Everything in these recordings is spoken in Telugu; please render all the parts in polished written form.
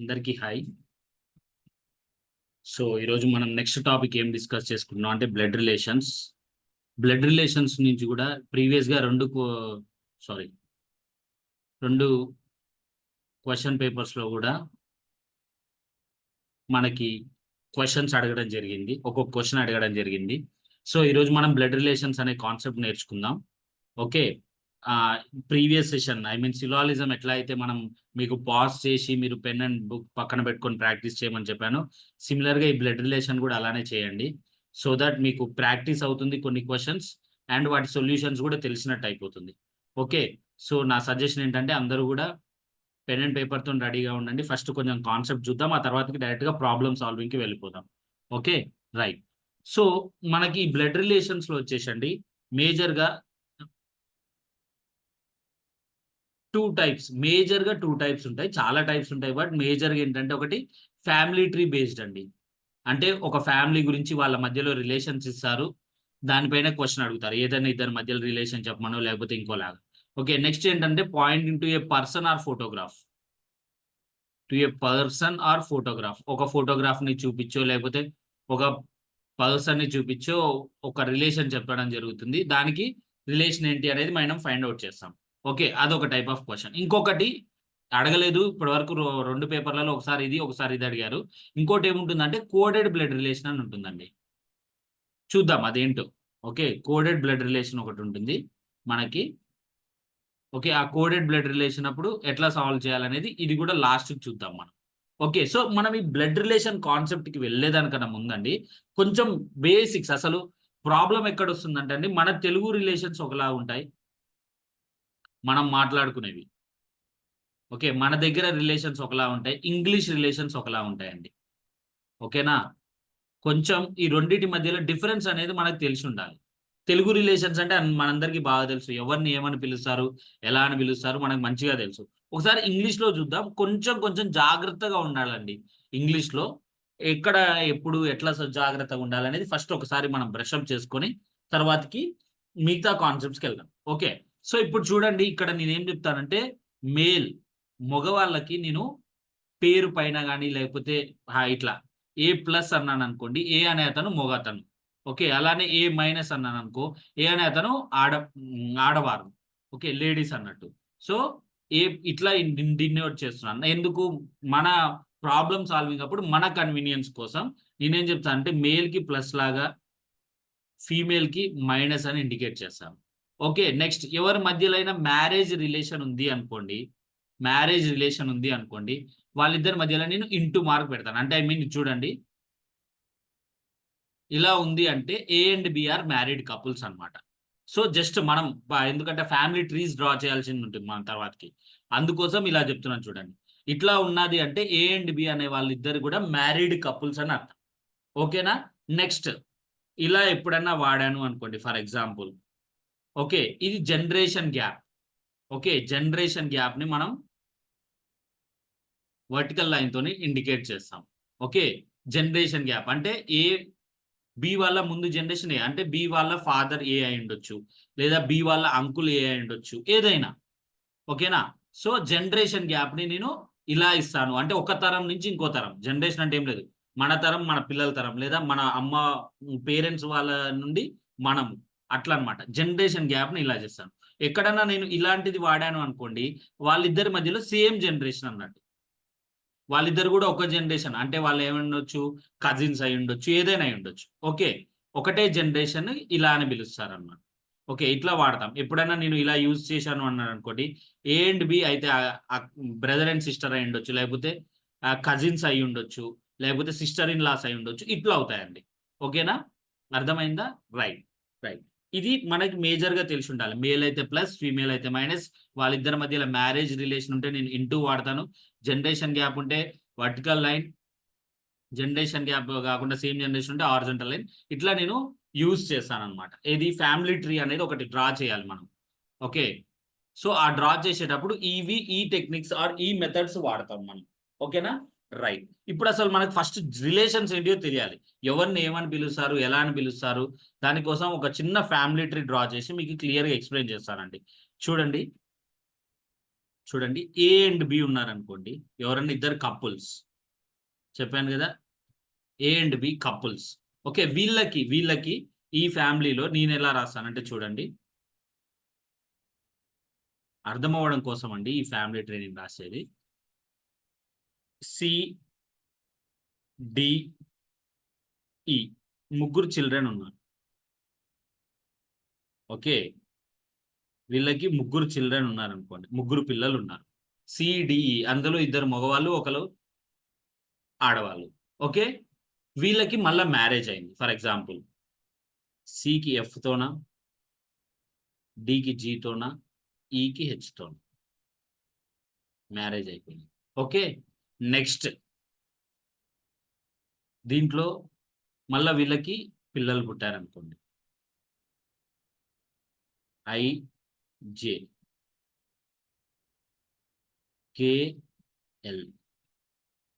అందరికీ హాయ్. సో ఈరోజు మనం నెక్స్ట్ టాపిక్ ఏం డిస్కస్ చేసుకుంటున్నాం అంటే బ్లడ్ రిలేషన్స్ నుంచి కూడా ప్రీవియస్గా రెండు క్వశ్చన్ పేపర్స్లో కూడా మనకి క్వశ్చన్స్ అడగడం జరిగింది, ఒక్కొక్క క్వశ్చన్ అడగడం జరిగింది. సో ఈరోజు మనం బ్లడ్ రిలేషన్స్ అనే కాన్సెప్ట్ నేర్చుకుందాం. ఓకే, ప్రీవియస్ సెషన్ సిలాలిజం ఎట్లా అయితే మనం మీకు పాజ్ చేసి మీరు పెన్ అండ్ బుక్ పక్కన పెట్టుకొని ప్రాక్టీస్ చేయమని చెప్పాను, సిమిలర్గా ఈ బ్లడ్ రిలేషన్ కూడా అలానే చేయండి. సో దట్ మీకు ప్రాక్టీస్ అవుతుంది కొన్ని క్వశ్చన్స్ అండ్ వాటి సొల్యూషన్స్ కూడా తెలిసినట్టు అయిపోతుంది. ఓకే, సో నా సజెషన్ ఏంటంటే అందరూ కూడా పెన్ అండ్ పేపర్తో రెడీగా ఉండండి. ఫస్ట్ కొంచెం కాన్సెప్ట్ చూద్దాం, ఆ తర్వాతకి డైరెక్ట్గా ప్రాబ్లమ్ సాల్వింగ్కి వెళ్ళిపోదాం. Okay right. సో మనకి బ్లడ్ రిలేషన్స్లో వచ్చేసండి మేజర్గా మేజర్గా టూ టైప్స్ ఉంటాయి. చాలా టైప్స్ ఉంటాయి, బట్ మేజర్గా ఏంటంటే ఒకటి ఫ్యామిలీ ట్రీ బేస్డ్ అండి. అంటే ఒక ఫ్యామిలీ గురించి వాళ్ళ మధ్యలో రిలేషన్స్ ఇస్తారు, దానిపైన క్వశ్చన్ అడుగుతారు, ఏదైనా ఇద్దరి మధ్యలో రిలేషన్ చెప్పమనో లేకపోతే ఇంకోలాగా. ఓకే, నెక్స్ట్ ఏంటంటే pointing to A person are photograph. ఒక ఫోటోగ్రాఫ్ని చూపించో లేకపోతే ఒక పర్సన్ని చూపించో ఒక రిలేషన్ చెప్పడం జరుగుతుంది. దానికి రిలేషన్ ఏంటి అనేది మనం ఫైండ్ అవుట్ చేస్తాం. ఓకే, అదొక టైప్ ఆఫ్ క్వశ్చన్. ఇంకొకటి అడగలేదు ఇప్పటి వరకు, రెండు పేపర్లలో ఒకసారి ఇది అడిగారు. ఇంకోటి ఏముంటుందంటే కోడెడ్ బ్లడ్ రిలేషన్ అని ఉంటుందండి. చూద్దాం అదేంటో. ఓకే, కోడెడ్ బ్లడ్ రిలేషన్ ఒకటి ఉంటుంది మనకి. ఓకే, ఆ కోడెడ్ బ్లడ్ రిలేషన్ అప్పుడు ఎట్లా సాల్వ్ చేయాలనేది ఇది కూడా లాస్ట్ చూద్దాం మనం. ఓకే, సో మనం ఈ బ్లడ్ రిలేషన్ కాన్సెప్ట్కి వెళ్ళేదానికన్నా ముందండి కొంచెం బేసిక్స్, అసలు ప్రాబ్లం ఎక్కడ వస్తుందంటే అండి, మన తెలుగు రిలేషన్స్ ఒకలా ఉంటాయి మనం మాట్లాడుకునేవి. ఓకే, మన దగ్గర రిలేషన్స్ ఒకలా ఉంటాయి, ఇంగ్లీష్ రిలేషన్స్ ఒకలా ఉంటాయండి. ఓకేనా, కొంచెం ఈ రెండింటి మధ్యలో డిఫరెన్స్ అనేది మనకు తెలిసి ఉండాలి. తెలుగు రిలేషన్స్ అంటే మనందరికీ బాగా తెలుసు, ఎవరిని ఏమని పిలుస్తారు, ఎలా అని పిలుస్తారు మనకు మంచిగా తెలుసు. ఒకసారి ఇంగ్లీష్లో చూద్దాం. కొంచెం జాగ్రత్తగా ఉండాలండి ఇంగ్లీష్లో. ఎక్కడ ఎప్పుడు ఎట్లా జాగ్రత్తగా ఉండాలనేది ఫస్ట్ ఒకసారి మనం బ్రషప్ చేసుకొని తర్వాతకి మిగతా కాన్సెప్ట్స్కి వెళ్దాం. ఓకే, సో ఇప్పుడు చూడండి, ఇక్కడ నేనేం చెప్తానంటే మగవాళ్ళకి నేను పేరు పైన కానీ లేకపోతే ఇట్లా A+ అన్నాను అనుకోండి, ఏ అనే అతను మగ అతను. ఓకే, అలానే A- అన్నాను అనుకో, ఏ అనే అతను ఆడవారు. ఓకే, లేడీస్ అన్నట్టు. సో ఇట్లా డినోట్ చేస్తున్నాను. ఎందుకు? మన ప్రాబ్లమ్ సాల్వింగ్ అప్పుడు మన కన్వీనియన్స్ కోసం నేనేం చెప్తాను అంటే మేల్కి ప్లస్ లాగా, ఫీమేల్కి మైనస్ అని ఇండికేట్ చేస్తాను. ఓకే, నెక్స్ట్ ఎవరి మధ్యలో అయినా మ్యారేజ్ రిలేషన్ ఉంది అనుకోండి, వాళ్ళిద్దరి మధ్యలో నేను ఇంటూ మార్క్ పెడతాను. అంటే చూడండి, ఇలా ఉంది అంటే A and B are married couples అనమాట. సో జస్ట్ మనం ఎందుకంటే ఫ్యామిలీ ట్రీస్ డ్రా చేయాల్సి ఉంటుంది మన తర్వాతకి, అందుకోసం ఇలా చెప్తున్నాను చూడండి. ఇట్లా ఉన్నది అంటే A అండ్ B అనే వాళ్ళిద్దరు కూడా మ్యారీడ్ కపుల్స్ అని అర్థం. ఓకేనా, నెక్స్ట్ ఇలా ఎప్పుడన్నా వాడాను అనుకోండి, ఫర్ ఎగ్జాంపుల్. ఓకే, ఇది జనరేషన్ గ్యాప్. ఓకే, జనరేషన్ గ్యాప్ని మనం వర్టికల్ లైన్ తోని ఇండికేట్ చేస్తాం. ఓకే, జనరేషన్ గ్యాప్ అంటే బి వాళ్ళ ముందు జనరేషన్ ఏ, అంటే బి వాళ్ళ ఫాదర్ ఏ అయి ఉండొచ్చు, లేదా బి వాళ్ళ అంకుల్ ఏ అయి ఉండొచ్చు, ఏదైనా. ఓకేనా, సో జనరేషన్ గ్యాప్ని నేను ఇలా ఇస్తాను. అంటే ఒక తరం నుంచి ఇంకో తరం, జనరేషన్ అంటే ఏం లేదు, మన తరం మన పిల్లల తరం, లేదా మన అమ్మ పేరెంట్స్ వాళ్ళ నుండి మనము, అట్లా అనమాట. జనరేషన్ గ్యాప్ని ఇలా చేస్తాను. ఎక్కడన్నా నేను ఇలాంటిది వాడాను అనుకోండి, వాళ్ళిద్దరి మధ్యలో సేమ్ జనరేషన్ అన్నట్టు. వాళ్ళిద్దరు కూడా ఒక జనరేషన్, అంటే వాళ్ళు ఏముండొచ్చు, కజిన్స్ అయి ఉండొచ్చు, ఏదైనా అయి ఉండొచ్చు. ఓకే, ఒకటే జనరేషన్ ఇలా అని పిలుస్తారు అన్నమాట. ఓకే, ఇట్లా వాడతాం. ఎప్పుడైనా నేను ఇలా యూజ్ చేశాను అన్నాను అనుకోండి, A అండ్ B అయితే బ్రదర్ అండ్ సిస్టర్ అయి ఉండొచ్చు, లేకపోతే కజిన్స్ అయి ఉండొచ్చు, లేకపోతే సిస్టర్ ఇన్ లాస్ అయి ఉండొచ్చు, ఇట్లా అవుతాయండి. ఓకేనా, అర్థమైందా? Right right. ఇది మనకి మేజర్గా తెలిసి ఉండాలి. మేల్ అయితే ప్లస్, ఫీమేల్ అయితే మైనస్, వాళ్ళిద్దరి మధ్యలో మ్యారేజ్ రిలేషన్ ఉంటే నేను ఇంటూ వాడతాను. జనరేషన్ గ్యాప్ ఉంటే వర్టికల్ లైన్, జనరేషన్ గ్యాప్ కాకుండా సేమ్ జనరేషన్ ఉంటే హారిజాంటల్ లైన్, ఇట్లా నేను యూజ్ చేస్తాను అనమాట. ఇది ఫ్యామిలీ ట్రీ అనేది ఒకటి డ్రా చేయాలి మనం. ఓకే, సో ఆ డ్రా చేసేటప్పుడు ఈ టెక్నిక్స్ ఆర్ ఈ మెథడ్స్ వాడతాం మనం. ఓకేనా, రైట్. ఇప్పుడు అసలు మనకు ఫస్ట్ రిలేషన్స్ ఏంటియో తెలియాలి. ఎవరిని ఏమని పిలుస్తారు, ఎలా అని పిలుస్తారు, దానికోసం ఒక చిన్న ఫ్యామిలీ ట్రీ డ్రా చేసి మీకు క్లియర్గా ఎక్స్ప్లెయిన్ చేస్తానండి. చూడండి చూడండి ఏ అండ్ బి ఉన్నారనుకోండి, ఎవరన్నా ఇద్దరు కపుల్స్, చెప్పాను కదా A and B couples. Okay, వీళ్ళకి ఈ ఫ్యామిలీలో నేను ఎలా రాస్తానంటే చూడండి, అర్థం అవ్వడం కోసం అండి ఈ ఫ్యామిలీ ట్రైనింగ్ రాసేది. సి డి ఈ ముగ్గురు చిల్డ్రన్ ఉన్నారు. ఓకే, వీళ్ళకి ముగ్గురు చిల్డ్రన్ ఉన్నారు అనుకోండి, ముగ్గురు పిల్లలు ఉన్నారు. సిడిఈ అందులో ఇద్దరు మగవాళ్ళు, ఒకరు ఆడవాళ్ళు. ఓకే, వీళ్ళకి మళ్ళీ మ్యారేజ్ అయింది. ఫర్ ఎగ్జాంపుల్ సికి ఎఫ్ తోనా, డికి జీ తోనా, ఈకి హెచ్ తోనా మ్యారేజ్ అయిపోయింది. ఓకే, నెక్స్ట్ దీంట్లో మళ్ళీ వీళ్ళకి పిల్లలు పుట్టారనుకోండి, I J K L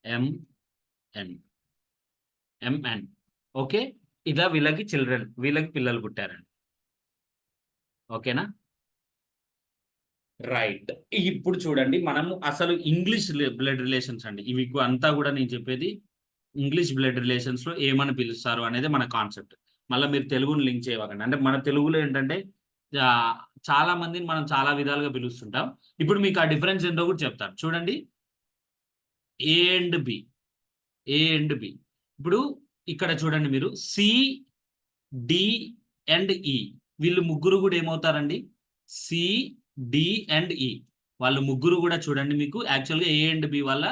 M N M N. Okay, ఇలా వీళ్ళకి చిల్డ్రన్, వీళ్ళకి పిల్లలు పుట్టారండి. ఓకేనా, రైట్. ఇప్పుడు చూడండి మనము అసలు ఇంగ్లీష్ బ్లడ్ రిలేషన్స్ అండి ఇవి అంతా కూడా నేను చెప్పేది ఇంగ్లీష్ బ్లడ్ రిలేషన్స్ లో ఏమని పిలుస్తారు అనేది మన కాన్సెప్ట్. మళ్ళీ మీరు తెలుగుని లింక్ చేయకండి. అంటే మన తెలుగులో ఏంటంటే ఆ, చాలా మందిని మనం చాలా విధాలుగా పిలుస్తుంటాం. ఇప్పుడు మీకు ఆ డిఫరెన్స్ ఏంటో కూడా చెప్తాను చూడండి. A and B, A and B. ఇప్పుడు ఇక్కడ చూడండి మీరు సి డి అండ్ ఈ, వీళ్ళు ముగ్గురు కూడా ఏమవుతారండి, సి డి అండ్ ఈ. వాళ్ళు ముగ్గురు కూడా చూడండి మీకు యాక్చువల్గా ఏ అండ్ బి వాళ్ళ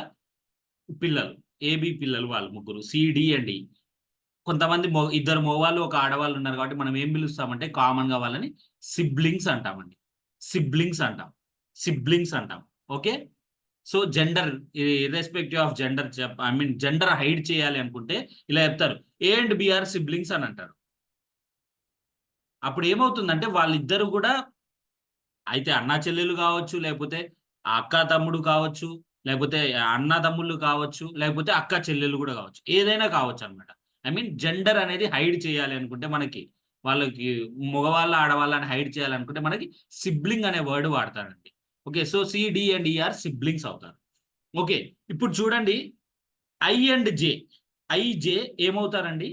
పిల్లలు, ఏబి పిల్లలు వాళ్ళు ముగ్గురు, సిడి అండ్ ఈ. కొంతమంది ఇద్దరు మగవాళ్ళు ఒక ఆడవాళ్ళు ఉన్నారు కాబట్టి మనం ఏం పిలుస్తామంటే కామన్ గా వాళ్ళని సిబ్లింగ్స్ అంటామండి. సిబ్లింగ్స్ అంటాం, సిబ్లింగ్స్ అంటాం. Okay, so gender irrespective of gender I mean gender hide చేయాలి అనుకుంటే ఇలా చెప్తారు, A and B are siblings అని అంటారు. అప్పుడు ఏమవుతుందంటే వాళ్ళిద్దరు కూడా అయితే అన్నా చెల్లెలు కావచ్చు, లేకపోతే అక్క తమ్ముడు కావచ్చు, లేకపోతే అన్న తమ్ముళ్ళు కావచ్చు, లేకపోతే అక్క చెల్లెలు కూడా కావచ్చు, ఏదైనా కావచ్చు అనమాట. ఐ మీన్ జెండర్ అనేది హైడ్ చేయాలి అనుకుంటే మనకి, వాళ్ళకి మగవాళ్ళ ఆడవాళ్ళని హైడ్ చేయాలనుకుంటే మనకి సిబ్లింగ్ అనే వర్డ్ వాడతారండి. Okay, so C D and E R siblings అవుతారు. ఓకే, ఇప్పుడు చూడండి I and J, I J ఏమవుతారండి,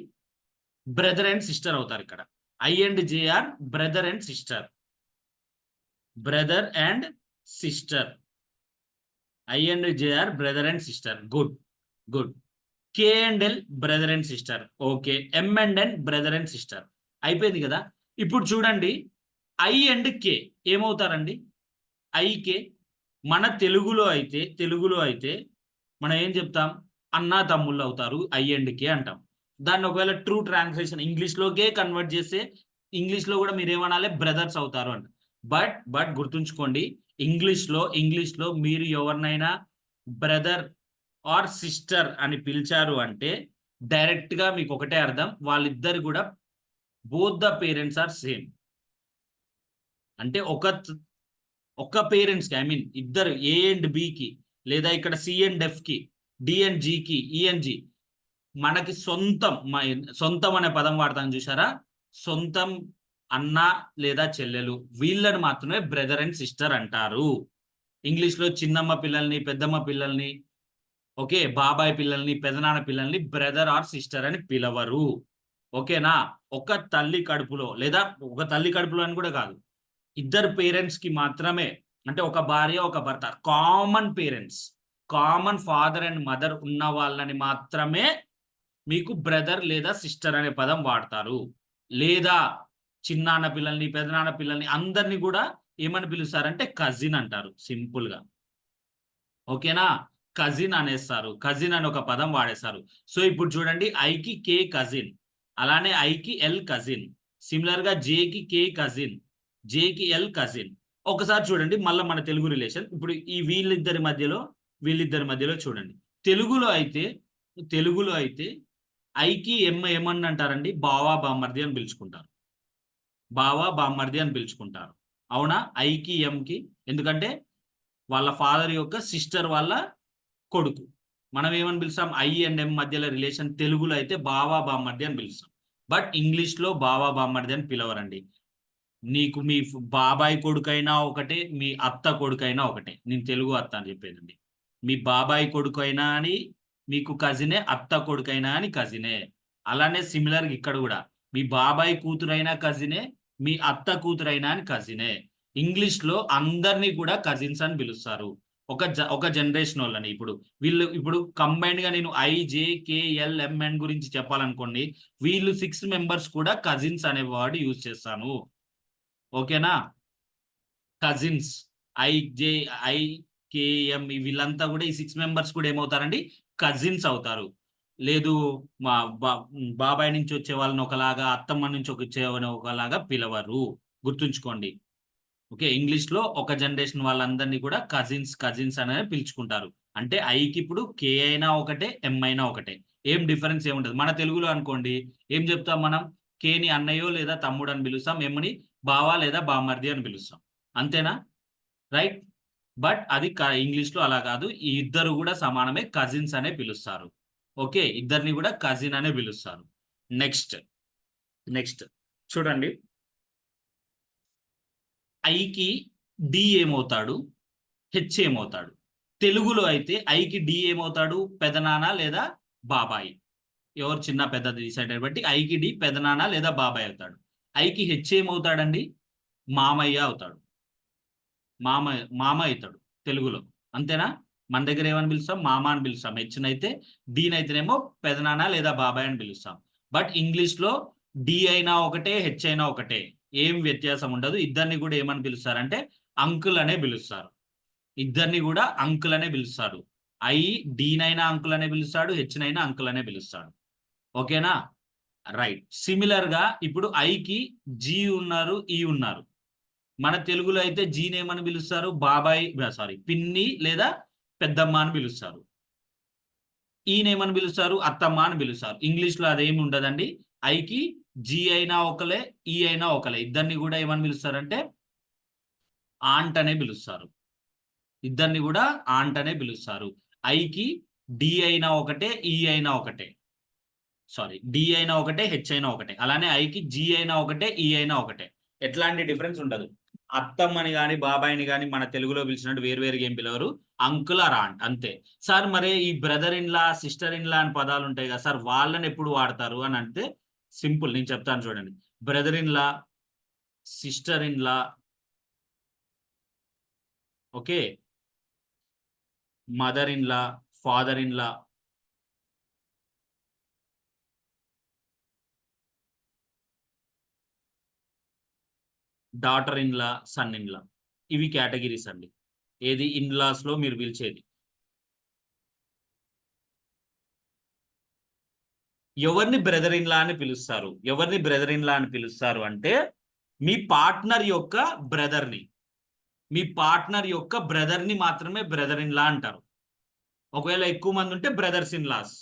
బ్రదర్ అండ్ సిస్టర్ అవుతారు. ఇక్కడ I and J are brother and sister, brother and sister. I and J are brother and sister. Good, good. K and L brother and sister. Okay, M and N brother and sister. అయిపోయింది కదా. ఇప్పుడు చూడండి ఐ అండ్ కే ఏమవుతారండి, ఐ కే. మన తెలుగులో అయితే మనం ఏం చెప్తాం, అన్నా తమ్ముళ్ళు అవుతారు, ఐ అండ్ కే అంటాం. దాన్ని ఒకవేళ ట్రూ ట్రాన్స్లేషన్ ఇంగ్లీష్లోకే కన్వర్ట్ చేస్తే ఇంగ్లీష్లో కూడా మీరు ఏమనాలి, బ్రదర్స్ అవుతారు అంట. బట్ గుర్తుంచుకోండి, ఇంగ్లీష్లో మీరు ఎవరినైనా బ్రదర్ ఆర్ సిస్టర్ అని పిలిచారు అంటే డైరెక్ట్గా మీకు ఒకటే అర్థం, వాళ్ళిద్దరు కూడా both the parents are same. అంటే ఒక పేరెంట్స్కి ఐ మీన్ ఇద్దరు ఏ అండ్ బికి, లేదా ఇక్కడ సి అండ్ ఎఫ్కి, డి అండ్ జికి, ఈ అండ్ జి, మనకి సొంతం అనే పదం వాడతాను చూసారా, సొంతం అన్న లేదా చెల్లెలు, వీళ్ళని మాత్రమే బ్రదర్ అండ్ సిస్టర్ అంటారు. ఇంగ్లీష్లో చిన్నమ్మ పిల్లల్ని, పెద్దమ్మ పిల్లల్ని, ఓకే, బాబాయ్ పిల్లల్ని, పెదనాన్న పిల్లల్ని బ్రదర్ ఆర్ సిస్టర్ అని పిలవరు. ఓకేనా, ఒక తల్లి కడుపులో, లేదా ఒక తల్లి కడుపులో అని కూడా కాదు, ఇద్దరు పేరెంట్స్ కి మాత్రమే, అంటే ఒక భార్య ఒక భర్త, common parents, common father and mother ఉన్న వాళ్ళని మాత్రమే మీకు బ్రదర్ లేదా సిస్టర్ అనే పదం వాడతారు. లేదా చిన్నాన్న పిల్లల్ని, పెదనాన్న పిల్లల్ని అందరినీ కూడా ఏమని పిలుస్తారంటే కజిన్ అంటారు సింపుల్ గా. ఓకేనా, కజిన్ అనేస్తారు, కజిన్ అని ఒక పదం వాడేస్తారు. సో ఇప్పుడు చూడండి ఐకి కే కజిన్, అలానే ఐకి ఎల్ కజిన్, సిమిలర్ గా జేకి కే కజిన్, జేకి ఎల్ కజిన్. ఒకసారి చూడండి మళ్ళీ మన తెలుగు రిలేషన్, ఇప్పుడు ఈ వీళ్ళిద్దరి మధ్యలో చూడండి, తెలుగులో అయితే ఐకి ఏమని అంటారండి, బావా బామ్మర్ది అని పిలుచుకుంటారు, బావా బామ్మర్ది అని పిలుచుకుంటారు. అవునా, ఐకి ఎంకి, ఎందుకంటే వాళ్ళ ఫాదర్ యొక్క సిస్టర్ వాళ్ళ కొడుకు. మనం ఏమని పిలుస్తాం, ఐ అండ్ ఎం మధ్యలో రిలేషన్ తెలుగులో అయితే బావా బామ్మర్ది అని పిలుస్తాం. బట్ ఇంగ్లీష్లో బావా బామ్మర్ది అని పిలవరండి. నీకు మీ బాబాయ్ కొడుకైనా ఒకటే, మీ అత్త కొడుకైనా ఒకటే. నేను తెలుగు అత్త అని చెప్పేదండి. మీ బాబాయ్ కొడుకైనా అని మీకు కజినే, అత్త కొడుకైనా అని కజినే. అలానే సిమిలర్గా ఇక్కడ కూడా మీ బాబాయ్ కూతురైనా కజినే, మీ అత్త కూతురైనా అని కజినే. ఇంగ్లీష్లో అందరినీ కూడా కజిన్స్ అని పిలుస్తారు. ఒక జనరేషన్ వాళ్ళని. ఇప్పుడు కంబైన్డ్ గా నేను IJKLMN గురించి చెప్పాలనుకోండి, వీళ్ళు 6 మెంబర్స్ కూడా కజిన్స్ అనే వర్డ్ యూజ్ చేస్తాను. ఓకేనా? కజిన్స్ IJIKM వీళ్ళంతా కూడా ఈ 6 మెంబర్స్ కూడా ఏమవుతారండి? కజిన్స్ అవుతారు. లేదు మా బాబాయ్ నుంచి వచ్చే వాళ్ళని ఒకలాగా, అత్తమ్మ నుంచి వచ్చే వాళ్ళని ఒకలాగా పిలవరు. గుర్తుంచుకోండి. ఓకే. ఇంగ్లీష్‌లో ఒక జనరేషన్ వాళ్ళందరినీ కూడా కజిన్స్ అనే పిలుచుకుంటారు. అంటే ఐకి ఇప్పుడు కే అయినా ఒకటే, ఎం అయినా ఒకటే. ఏం డిఫరెన్స్ ఏముండదు. మన తెలుగులో అనుకోండి ఏం చెప్తాం మనం? కేని అన్నయ్యో లేదా తమ్ముడు అని పిలుస్తాం. ఎమ్‌ని బావ లేదా బామర్ది అని పిలుస్తాం. అంతేనా? రైట్. బట్ అది ఇంగ్లీష్‌లో అలా కాదు. ఈ ఇద్దరు కూడా సమానమే, కజిన్స్ అనే పిలుస్తారు. ఓకే. ఇద్దరిని కూడా కజిన్ అనే పిలుస్తారు. నెక్స్ట్, నెక్స్ట్ చూడండి. ఐకి డి ఏమవుతాడు? హెచ్ ఏమవుతాడు? తెలుగులో అయితే ఐకి డి ఏమవుతాడు? పెదనాన్న లేదా బాబాయ్. ఎవరు చిన్న పెద్దది డిసైడ్ బట్టి ఐకి డి పెదనాన్న లేదా బాబాయ్ అవుతాడు. ఐకి హెచ్ ఏమవుతాడండి? మామయ్య అవుతాడు. మామ మామ అవుతాడు తెలుగులో. అంతేనా? మన దగ్గర ఏమని పిలుస్తాం? మామ అని పిలుస్తాం. హెచ్‌నైతే. డీనైతేనేమో పెదనాన్న లేదా బాబాయ్ అని పిలుస్తాం. బట్ ఇంగ్లీష్‌లో డి అయినా ఒకటే, హెచ్ అయినా ఒకటే. ఏం వ్యత్యాసం ఉండదు. ఇద్దరిని కూడా ఏమని పిలుస్తారంటే అంకుల్ అనే పిలుస్తారు. ఇద్దరిని కూడా అంకుల్ అనే పిలుస్తారు. ఐ డీనైనా అంకుల్ అనే పిలుస్తాడు, హెచ్‌నైనా అంకుల్ అనే పిలుస్తాడు. ఓకేనా? రైట్. సిమిలర్ గా ఇప్పుడు ఐకి జీ ఉన్నారు, ఈ ఉన్నారు. మన తెలుగులో అయితే జీనేమని పిలుస్తారు? బాబాయ్ సారీ పిన్ని లేదా పెద్దమ్మ అని పిలుస్తారు. ఈయనేమని పిలుస్తారు? అత్తమ్మ అని పిలుస్తారు. ఇంగ్లీష్‌లో అదేమి ఉండదండి. ఐకి జీ అయినా ఒకలే, ఈ అయినా ఒకలే. ఇద్దరిని కూడా ఏమని పిలుస్తారంటే ఆంట్ అనే పిలుస్తారు. ఇద్దరిని కూడా ఆంట్ అనే పిలుస్తారు. ఐకి డి అయినా ఒకటే, ఈ అయినా ఒకటే. సారీ, డి అయినా ఒకటే, హెచ్ అయినా ఒకటే. అలానే ఐకి జీ అయినా ఒకటే, ఈ అయినా ఒకటే. ఎట్లాంటి డిఫరెన్స్ ఉండదు. అత్తమ్మని గాని, బాబాయిని గాని మన తెలుగులో పిలిచినట్టు వేరువేరుగా ఏం పిలవరు. అంకుల్ ఆర్ ఆంట్ అంతే. సార్ మరి ఈ brother in law, sister in law అని పదాలు ఉంటాయి కదా సార్, వాళ్ళని ఎప్పుడు వాడతారు అని అంటే సింపుల్, నేను చెప్తాను చూడండి. Brother in law, sister in law, okay, mother in law, father in law, daughter in law, son in law. ఇవి కేటగిరీస్ అండి. ఏది ఇన్ లాస్ లో మీరు పిలిచేది. ఎవరిని బ్రదర్ ఇన్ లా అని పిలుస్తారు? ఎవరిని బ్రదర్ ఇన్ లా అని పిలుస్తారు అంటే మీ పార్ట్నర్ యొక్క బ్రదర్ని. మీ పార్ట్నర్ యొక్క బ్రదర్ని మాత్రమే బ్రదర్ ఇన్ లా అంటారు. ఒకవేళ ఎక్కువ మంది ఉంటే brothers in laws.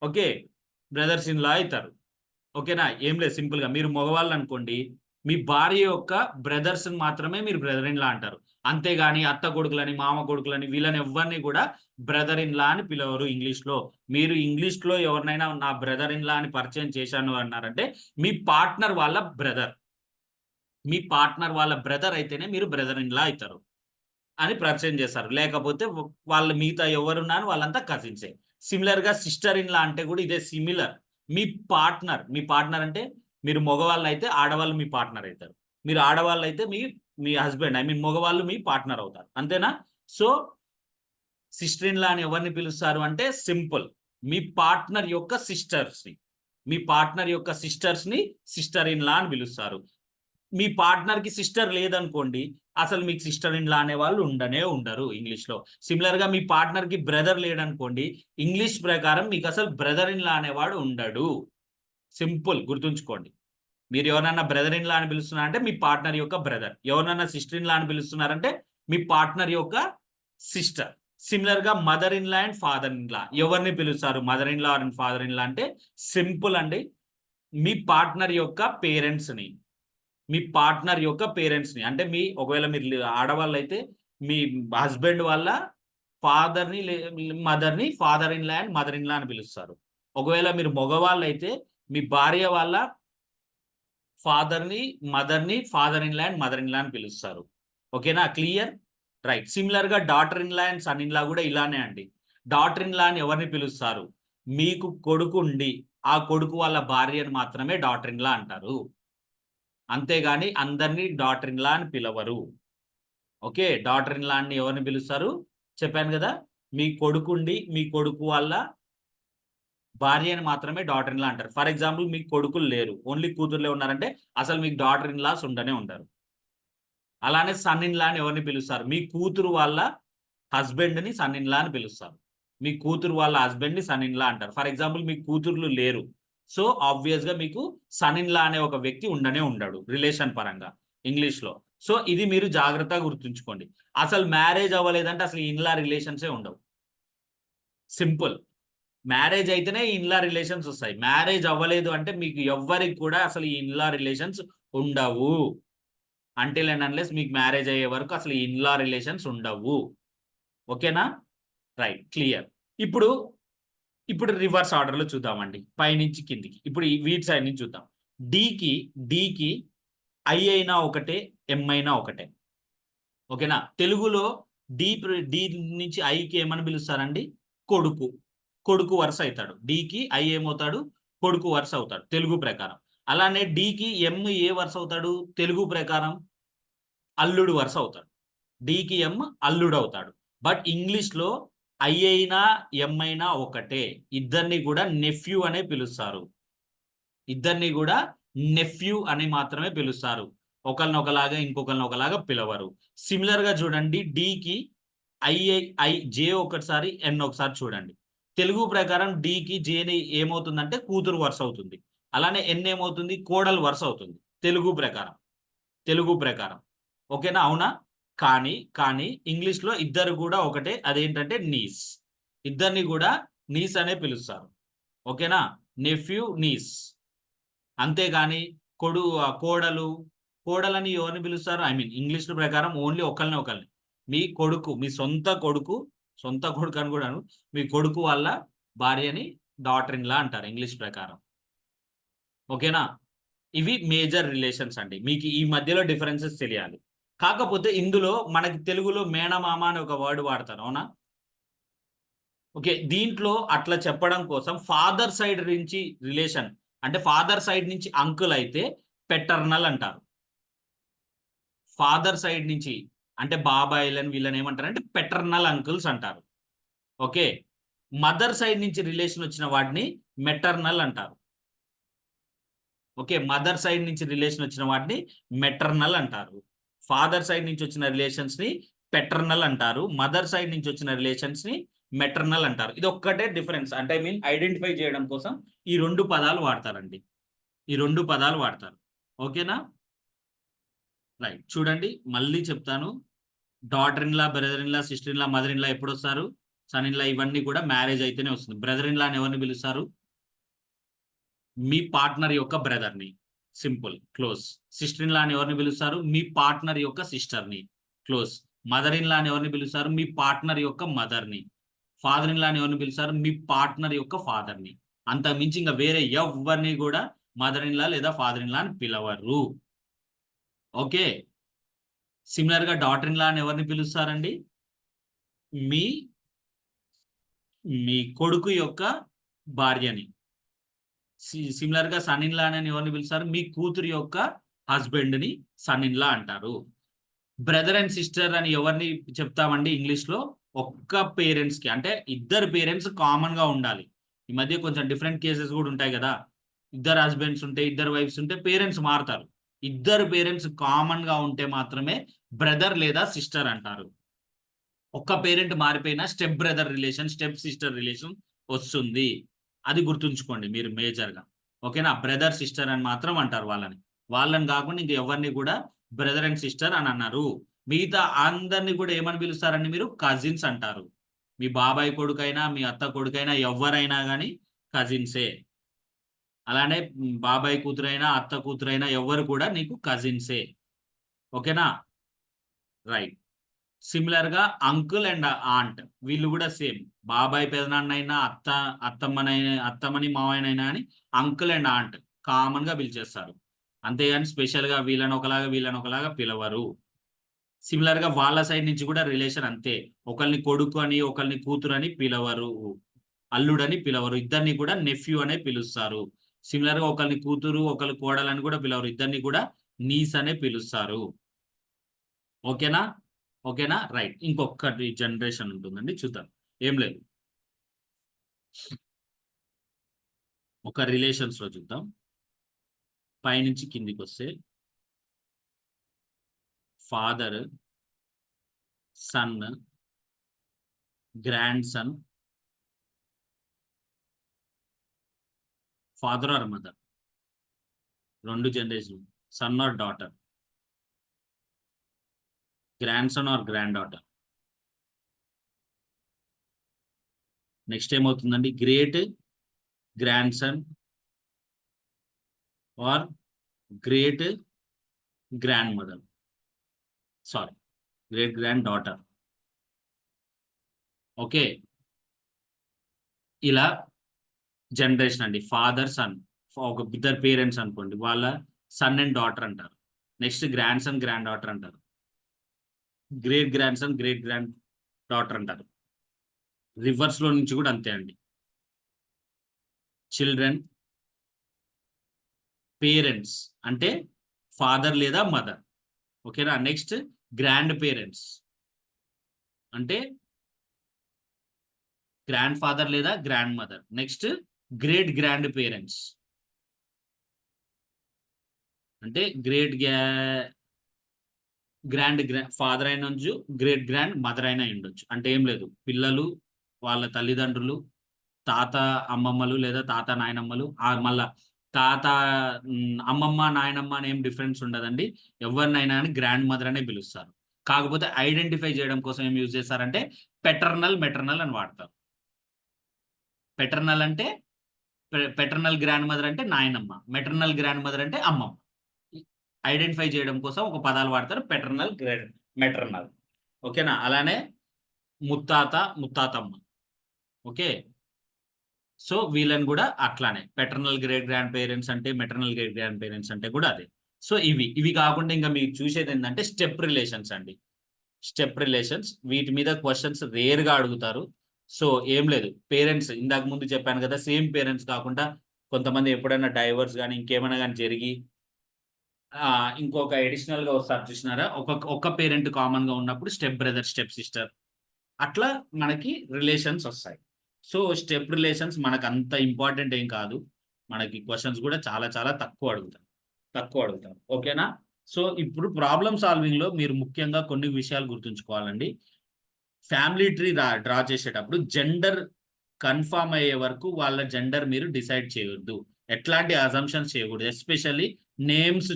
Okay. Brothers in law అవుతారు. ఓకేనా? ఏం లేదు, సింపుల్ గా మీరు మగవాళ్ళు అనుకోండి, మీ భార్య యొక్క బ్రదర్స్ మాత్రమే మీరు బ్రదర్ ఇన్ లా అంటారు. అంతేగాని అత్త కొడుకులని, మామ కొడుకులని వీళ్ళని ఎవరిని కూడా బ్రదర్ ఇన్ లా అని పిలవరు ఇంగ్లీష్ లో. మీరు ఇంగ్లీష్ లో ఎవరినైనా నా బ్రదర్ ఇన్ లా అని పరిచయం చేశాను అన్నారంటే మీ పార్ట్నర్ వాళ్ళ బ్రదర్. మీ పార్ట్నర్ వాళ్ళ బ్రదర్ అయితేనే మీరు బ్రదర్ ఇన్ లా అవుతారు అని పరిచయం చేస్తారు. లేకపోతే వాళ్ళ మిగతా ఎవరున్నారు వాళ్ళంతా కజిన్సే. సిమిలర్ గా సిస్టర్ ఇన్ లా అంటే కూడా ఇదే సిమిలర్. మీ పార్ట్నర్ అంటే మీరు మగవాళ్ళు అయితే ఆడవాళ్ళు మీ పార్ట్నర్ అవుతారు. మీరు ఆడవాళ్ళు అయితే మీ మీ హస్బెండ్, ఐ మీన్ మగవాళ్ళు మీ పార్ట్నర్ అవుతారు. అంతేనా? సో సిస్టర్ ఇన్ లా అని ఎవరిని పిలుస్తారు అంటే సింపుల్, మీ పార్ట్నర్ యొక్క సిస్టర్స్ ని. మీ పార్ట్నర్ యొక్క సిస్టర్స్ ని సిస్టర్ ఇన్ లా అని పిలుస్తారు. మీ పార్ట్నర్ కి సిస్టర్ లేదనుకోండి, అసలు మీకు సిస్టర్ ఇన్ లా అనే వాళ్ళు ఉండనే ఉండరు ఇంగ్లీష్ లో. సిమిలర్ గా మీ పార్ట్నర్ కి బ్రదర్ లేడనుకోండి, ఇంగ్లీష్ ప్రకారం మీకు అసలు బ్రదర్ ఇన్ లా అనేవాడు ఉండడు. సింపుల్, గుర్తుంచుకోండి. మీరు ఎవరన్నా బ్రదర్ ఇన్ లా అని పిలుస్తున్నారంటే మీ పార్ట్నర్ యొక్క బ్రదర్. ఎవరన్నా సిస్టర్ ఇన్ లా అని పిలుస్తున్నారంటే మీ పార్ట్నర్ యొక్క సిస్టర్. సిమిలర్ గా mother in law and father in లా ఎవరిని పిలుస్తారు? Mother in law and father in లా అంటే సింపుల్ అండి, మీ పార్ట్నర్ యొక్క పేరెంట్స్ ని. మీ పార్ట్నర్ యొక్క పేరెంట్స్ ని అంటే మీ ఒకవేళ మీరు ఆడవాళ్ళు అయితే మీ హస్బెండ్ వాళ్ళ ఫాదర్ ని, మదర్ ని father in law and mother in law అని పిలుస్తారు. ఒకవేళ మీరు మగవాళ్ళు అయితే మీ భార్య వాళ్ళ ఫాదర్ని మదర్ని father in law and mother in law అని పిలుస్తారు. ఓకేనా, క్లియర్? రైట్. సిమిలర్ గా daughter in law and son in law కూడా ఇలానే అండి. డాటర్ ఇన్ లా అని ఎవరిని పిలుస్తారు? మీకు కొడుకు ఉండి ఆ కొడుకు వాళ్ళ భార్యను మాత్రమే డాటర్ ఇన్ లా అంటారు, అంతేగాని అందరినీ డాటర్ ఇన్ లా అని పిలవరు. ఓకే, డాటర్ ఇన్ లా అని ఎవరిని పిలుస్తారు చెప్పాను కదా, మీ కొడుకుండి మీ కొడుకు వాళ్ళ భార్యని మాత్రమే డాటర్ ఇన్ లా అంటారు. ఫర్ ఎగ్జాంపుల్ మీకు కొడుకులు లేరు, ఓన్లీ కూతుర్లే ఉన్నారంటే అసలు మీకు డాటర్ ఇన్ లాస్ ఉండనే ఉండరు. అలానే సన్ ఇన్ లా అని ఎవరిని పిలుస్తారు? మీ కూతురు వాళ్ళ హస్బెండ్ ని సన్ ఇన్ లా అని పిలుస్తారు. మీ కూతురు వాళ్ళ హస్బెండ్ ని సన్ ఇన్ లా అంటారు. ఫర్ ఎగ్జాంపుల్ మీ కూతుర్లు లేరు, సో ఆబ్వియస్ గా మీకు సన్ ఇన్ లా అనే ఒక వ్యక్తి ఉండనే ఉండడు రిలేషన్ పరంగా ఇంగ్లీష్ లో. సో ఇది మీరు జాగ్రత్తగా గుర్తుంచుకోండి. అసలు మ్యారేజ్ అవ్వలేదంటే అసలు ఇన్లా రిలేషన్సే ఉండవు. సింపుల్. మ్యారేజ్ అయితేనే ఇన్లా రిలేషన్స్ వస్తాయి. మ్యారేజ్ అవ్వలేదు అంటే మీకు ఎవ్వరికి కూడా అసలు ఈ ఇన్లా రిలేషన్స్ ఉండవు. అంటిల్ అండ్ అన్లెస్ మీకు మ్యారేజ్ అయ్యే వరకు అసలు ఇన్లా రిలేషన్స్ ఉండవు. ఓకేనా, రైట్, క్లియర్. ఇప్పుడు ఇప్పుడు రివర్స్ ఆర్డర్లో చూద్దామండి, పైనుంచి కిందికి. ఇప్పుడు ఈ వీటి సైడ్ నుంచి చూద్దాం. డీకి ఐ అయినా ఒకటే, ఎం అయినా ఒకటే. ఓకేనా, తెలుగులో డి నుంచి ఐకి ఏమని పిలుస్తారండి? కొడుకు. కొడుకు వరుస అవుతాడు. డికి ఐ ఏమవుతాడు? కొడుకు వరుస అవుతాడు తెలుగు ప్రకారం. అలానే డికి ఎం ఏ వరుస అవుతాడు తెలుగు ప్రకారం? అల్లుడు వరుస అవుతాడు. డికి ఎం అల్లుడు అవుతాడు. బట్ ఇంగ్లీష్ లో ఐ అయినా ఎం అయినా ఒకటే, ఇద్దరిని కూడా నెఫ్యూ అనే పిలుస్తారు. ఇద్దరిని కూడా నెఫ్యూ అని మాత్రమే పిలుస్తారు, ఒకరిని ఒకలాగా ఇంకొకరిని ఒకలాగా పిలవరు. సిమిలర్ గా చూడండి, డికి ఐ జే ఒకసారి ఎన్ ఒకసారి చూడండి. తెలుగు ప్రకారం డికి జేని ఏమవుతుందంటే కూతురు వరుస అవుతుంది. అలానే ఎన్ ఏమవుతుంది? కోడలు వరుస అవుతుంది తెలుగు ప్రకారం. ఓకేనా, అవునా? కానీ కానీ ఇంగ్లీష్ లో ఇద్దరు కూడా ఒకటే, అదేంటంటే నీస్. ఇద్దరిని కూడా నీస్ అనే పిలుస్తారు. ఓకేనా, నెఫ్యూ నీస్. అంతేగాని కోడలు కోడలని ఎవరిని పిలుస్తారు? ఐ మీన్ ఇంగ్లీష్ ప్రకారం ఓన్లీ ఒకరిని మీ కొడుకు, మీ సొంత కొడుకు అని కూడా మీ కొడుకు వాళ్ళ భార్యని డాటర్ ఇన్ లా అంటారు ఇంగ్లీష్ ప్రకారం. ఓకేనా, ఇవి మేజర్ రిలేషన్స్ అండి. మీకు ఈ మధ్యలో డిఫరెన్సెస్ తెలియాలి. కాకపోతే ఇందులో మనకి తెలుగులో మేనమామ అని ఒక వర్డ్ వాడతారు, అవునా? ఓకే, దీంట్లో అట్లా చెప్పడం కోసం ఫాదర్ సైడ్ నుంచి రిలేషన్, అంటే ఫాదర్ సైడ్ నుంచి అంకుల్ అయితే పెటర్నల్ అంటారు. ఫాదర్ సైడ్ నుంచి అంటే బాబాయిలని వీళ్ళని ఏమంటారు అంటే పెటర్నల్ అంకుల్స్ అంటారు. ఓకే, మదర్ సైడ్ నుంచి రిలేషన్ వచ్చిన వాడిని మెటర్నల్ అంటారు. ఓకే, మదర్ సైడ్ నుంచి రిలేషన్ వచ్చిన వాటిని మెటర్నల్ అంటారు. ఫాదర్ సైడ్ నుంచి వచ్చిన రిలేషన్స్ ని పెటర్నల్ అంటారు. మదర్ సైడ్ నుంచి వచ్చిన రిలేషన్స్ ని మెటర్నల్ అంటారు. ఇది ఒక్కటే డిఫరెన్స్, అంటే ఐ మీన్ ఐడెంటిఫై చేయడం కోసం ఈ రెండు పదాలు వాడతారండి. ఈ రెండు పదాలు వాడతారు. ఓకేనా, రైట్. చూడండి మళ్ళీ చెప్తాను. Daughter in law, brother in law, sister in law, mother in లా ఎప్పుడు వస్తారు? సన్ ఇన్ లా, ఇవన్నీ కూడా మ్యారేజ్ అయితేనే వస్తుంది. బ్రదర్ ఇన్ లా అని ఎవరిని పిలుస్తారు? మీ పార్ట్నర్ యొక్క బ్రదర్ని, simple, close. Sister in law అని ఎవరిని పిలుస్తారు? మీ పార్ట్నర్ యొక్క సిస్టర్ని, క్లోజ్. మదర్ ఇన్ లా అని ఎవరిని పిలుస్తారు? మీ పార్ట్నర్ యొక్క మదర్ని. ఫాదర్ ఇన్ లా అని ఎవరిని పిలుస్తారు? మీ పార్ట్నర్ యొక్క ఫాదర్ని. అంత మించి ఇంకా వేరే ఎవరిని కూడా మదర్ ఇన్ లా లేదా ఫాదర్ ఇన్ లా అని పిలవరు. ఓకే, సిమిలర్ గా డాటర్ ఇన్ లా అని ఎవరిని పిలుస్తారండి? మీ మీ కొడుకు యొక్క భార్యని. సిమిలర్ గా సన్ ఇన్ లా అని ఎవరిని పిలుస్తారు? మీ కూతురు యొక్క హస్బెండ్ ని సన్ ఇన్ లా అంటారు. బ్రదర్ అండ్ సిస్టర్ అని ఎవరిని చెప్తామండి ఇంగ్లీష్ లో? ఒక్క పేరెంట్స్ కి, అంటే ఇద్దరు పేరెంట్స్ కామన్ గా ఉండాలి. ఈ మధ్య కొంచెం డిఫరెంట్ కేసెస్ కూడా ఉంటాయి కదా, ఇద్దరు హస్బెండ్స్ ఉంటే ఇద్దరు వైఫ్స్ ఉంటే పేరెంట్స్ మారుతారు. ఇద్దరు పేరెంట్స్ కామన్ గా ఉంటే మాత్రమే బ్రదర్ లేదా సిస్టర్ అంటారు. ఒక్క పేరెంట్ మారిపోయినా step brother relation, step sister relation వస్తుంది. అది గుర్తుంచుకోండి మీరు మేజర్గా. ఓకేనా, బ్రదర్ సిస్టర్ అని మాత్రం అంటారు వాళ్ళని కాకుండా ఇంక ఎవరిని కూడా బ్రదర్ అండ్ సిస్టర్ అని అన్నారు. మిగతా అందరినీ కూడా ఏమని పిలుస్తారండి మీరు? కజిన్స్ అంటారు. మీ బాబాయ్ కొడుకైనా మీ అత్త కొడుకైనా ఎవరైనా కానీ కజిన్సే. అలానే బాబాయ్ కూతురైనా అత్త కూతురైనా ఎవరు కూడా నీకు కజిన్సే. ఓకేనా, రైట్. సిమిలర్ గా అంకుల్ అండ్ ఆంట్, వీళ్ళు కూడా సేమ్. బాబాయ్ పెదనాన్న అయినా అత్తమ్మని మావయ్యనైనా అని అంకుల్ అండ్ ఆంట్ కామన్ గా పిలిచేస్తారు. అంతేగాని స్పెషల్గా వీళ్ళని ఒకలాగా పిలవరు. సిమిలర్ గా వాళ్ళ సైడ్ నుంచి కూడా రిలేషన్ అంతే. ఒకరిని కొడుకు అని ఒకరిని కూతురు అని పిలవరు, అల్లుడని పిలవరు. ఇద్దరిని కూడా నెఫ్యూ అనే పిలుస్తారు. సిమిలర్ గా ఒకరిని కూతురు ఒకరి కోడలని కూడా పిలవరు, ఇద్దరిని కూడా నీస్ అనే పిలుస్తారు. ఓకేనా? ఓకేనా? రైట్. ఇంకొకటి జనరేషన్ ఉంటుందండి, చూద్దాం. ఏం లేదు, ఒక రిలేషన్స్ లో చూద్దాం. పైనుంచి కిందికి వస్తే father, son, grandson, father or mother, రెండు generation, son or daughter, grandson or granddaughter. Next ఏమవుతుందండి, great grandson or great grand mother, sorry great granddaughter. Okay, ఇలా జనరేషన్ అండి. ఫాదర్ సన్, ఒక ఇద్దరు పేరెంట్స్ అనుకోండి, వాళ్ళ సన్ అండ్ డాటర్ అంటారు. Next grandson granddaughter అంటారు. Great grandson great granddaughter అంటారు. రివర్స్ లో నుంచి కూడా అంతే అండి. చిల్డ్రన్, పేరెంట్స్ అంటే ఫాదర్ లేదా మదర్. ఓకేనా? నెక్స్ట్ గ్రాండ్ పేరెంట్స్ అంటే గ్రాండ్ ఫాదర్ లేదా grand mother. Next great grand parents అంటే గ్రాండ్ ఫాదర్ అయిన ఉండొచ్చు, గ్రేట్ గ్రాండ్ మదర్ అయినా ఉండొచ్చు. అంటే ఏం లేదు, పిల్లలు వాళ్ళ తల్లిదండ్రులు, తాత అమ్మమ్మలు లేదా తాత నాయనమ్మలు, మళ్ళా తాత అమ్మమ్మ నాయనమ్మ అని ఏం డిఫరెన్స్ ఉండదండి. ఎవరినైనా అని గ్రాండ్ మదర్ అనే పిలుస్తారు. కాకపోతే ఐడెంటిఫై చేయడం కోసం ఏం యూజ్ చేస్తారంటే పెటర్నల్ మెటర్నల్ అని వాడతారు. పెటర్నల్ అంటే పెటర్నల్ గ్రాండ్ మదర్ అంటే నాయనమ్మ, మెటర్నల్ గ్రాండ్ మదర్ అంటే అమ్మమ్మ. ఐడెంటిఫై చేయడం కోసం ఒక పదాలు వాడతారు, పెటర్నల్ గ్రాండ్ మెటర్నల్. ఓకేనా? అలానే ముత్తాత ముత్తాతమ్మ. ఓకే, సో వీళ్ళని కూడా అట్లానే పెటర్నల్ గ్రేట్ గ్రాండ్ పేరెంట్స్ అంటే, మెటర్నల్ గ్రేట్ గ్రాండ్ పేరెంట్స్ అంటే కూడా అదే. సో ఇవి కాకుండా ఇంకా మీకు చూసేది ఏంటంటే స్టెప్ రిలేషన్స్ అండి. స్టెప్ రిలేషన్స్, వీటి మీద క్వశ్చన్స్ రేర్ గా అడుగుతారు. సో ఏం లేదు, పేరెంట్స్ ఇందాక ముందు చెప్పాను కదా, సేమ్ పేరెంట్స్ కాకుండా కొంతమంది ఎప్పుడైనా డైవర్స్ కానీ ఇంకేమైనా కానీ జరిగి ఇంకొక అడిషనల్ గా వస్తారు చూసినారా, ఒక పేరెంట్ కామన్ గా ఉన్నప్పుడు స్టెప్ బ్రదర్ స్టెప్ సిస్టర్, అట్లా మనకి రిలేషన్స్ వస్తాయి. సో స్టెప్ రిలేషన్స్ మనకు అంత ఇంపార్టెంట్ ఏం కాదు. మనకి క్వశ్చన్స్ కూడా చాలా చాలా తక్కువ అడుగుతారు. ఓకేనా? సో ఇప్పుడు ప్రాబ్లమ్ సాల్వింగ్ లో మీరు ముఖ్యంగా కొన్ని విషయాలు గుర్తుంచుకోవాలండి. ఫ్యామిలీ ట్రీ డ్రా చేసేటప్పుడు జెండర్ కన్ఫర్మ్ అయ్యే వరకు వాళ్ళ జెండర్ మీరు డిసైడ్ చేయొద్దు. ఎట్లాంటి అజంప్షన్స్ చేయకూడదు. ఎస్పెషల్లీ నేమ్స్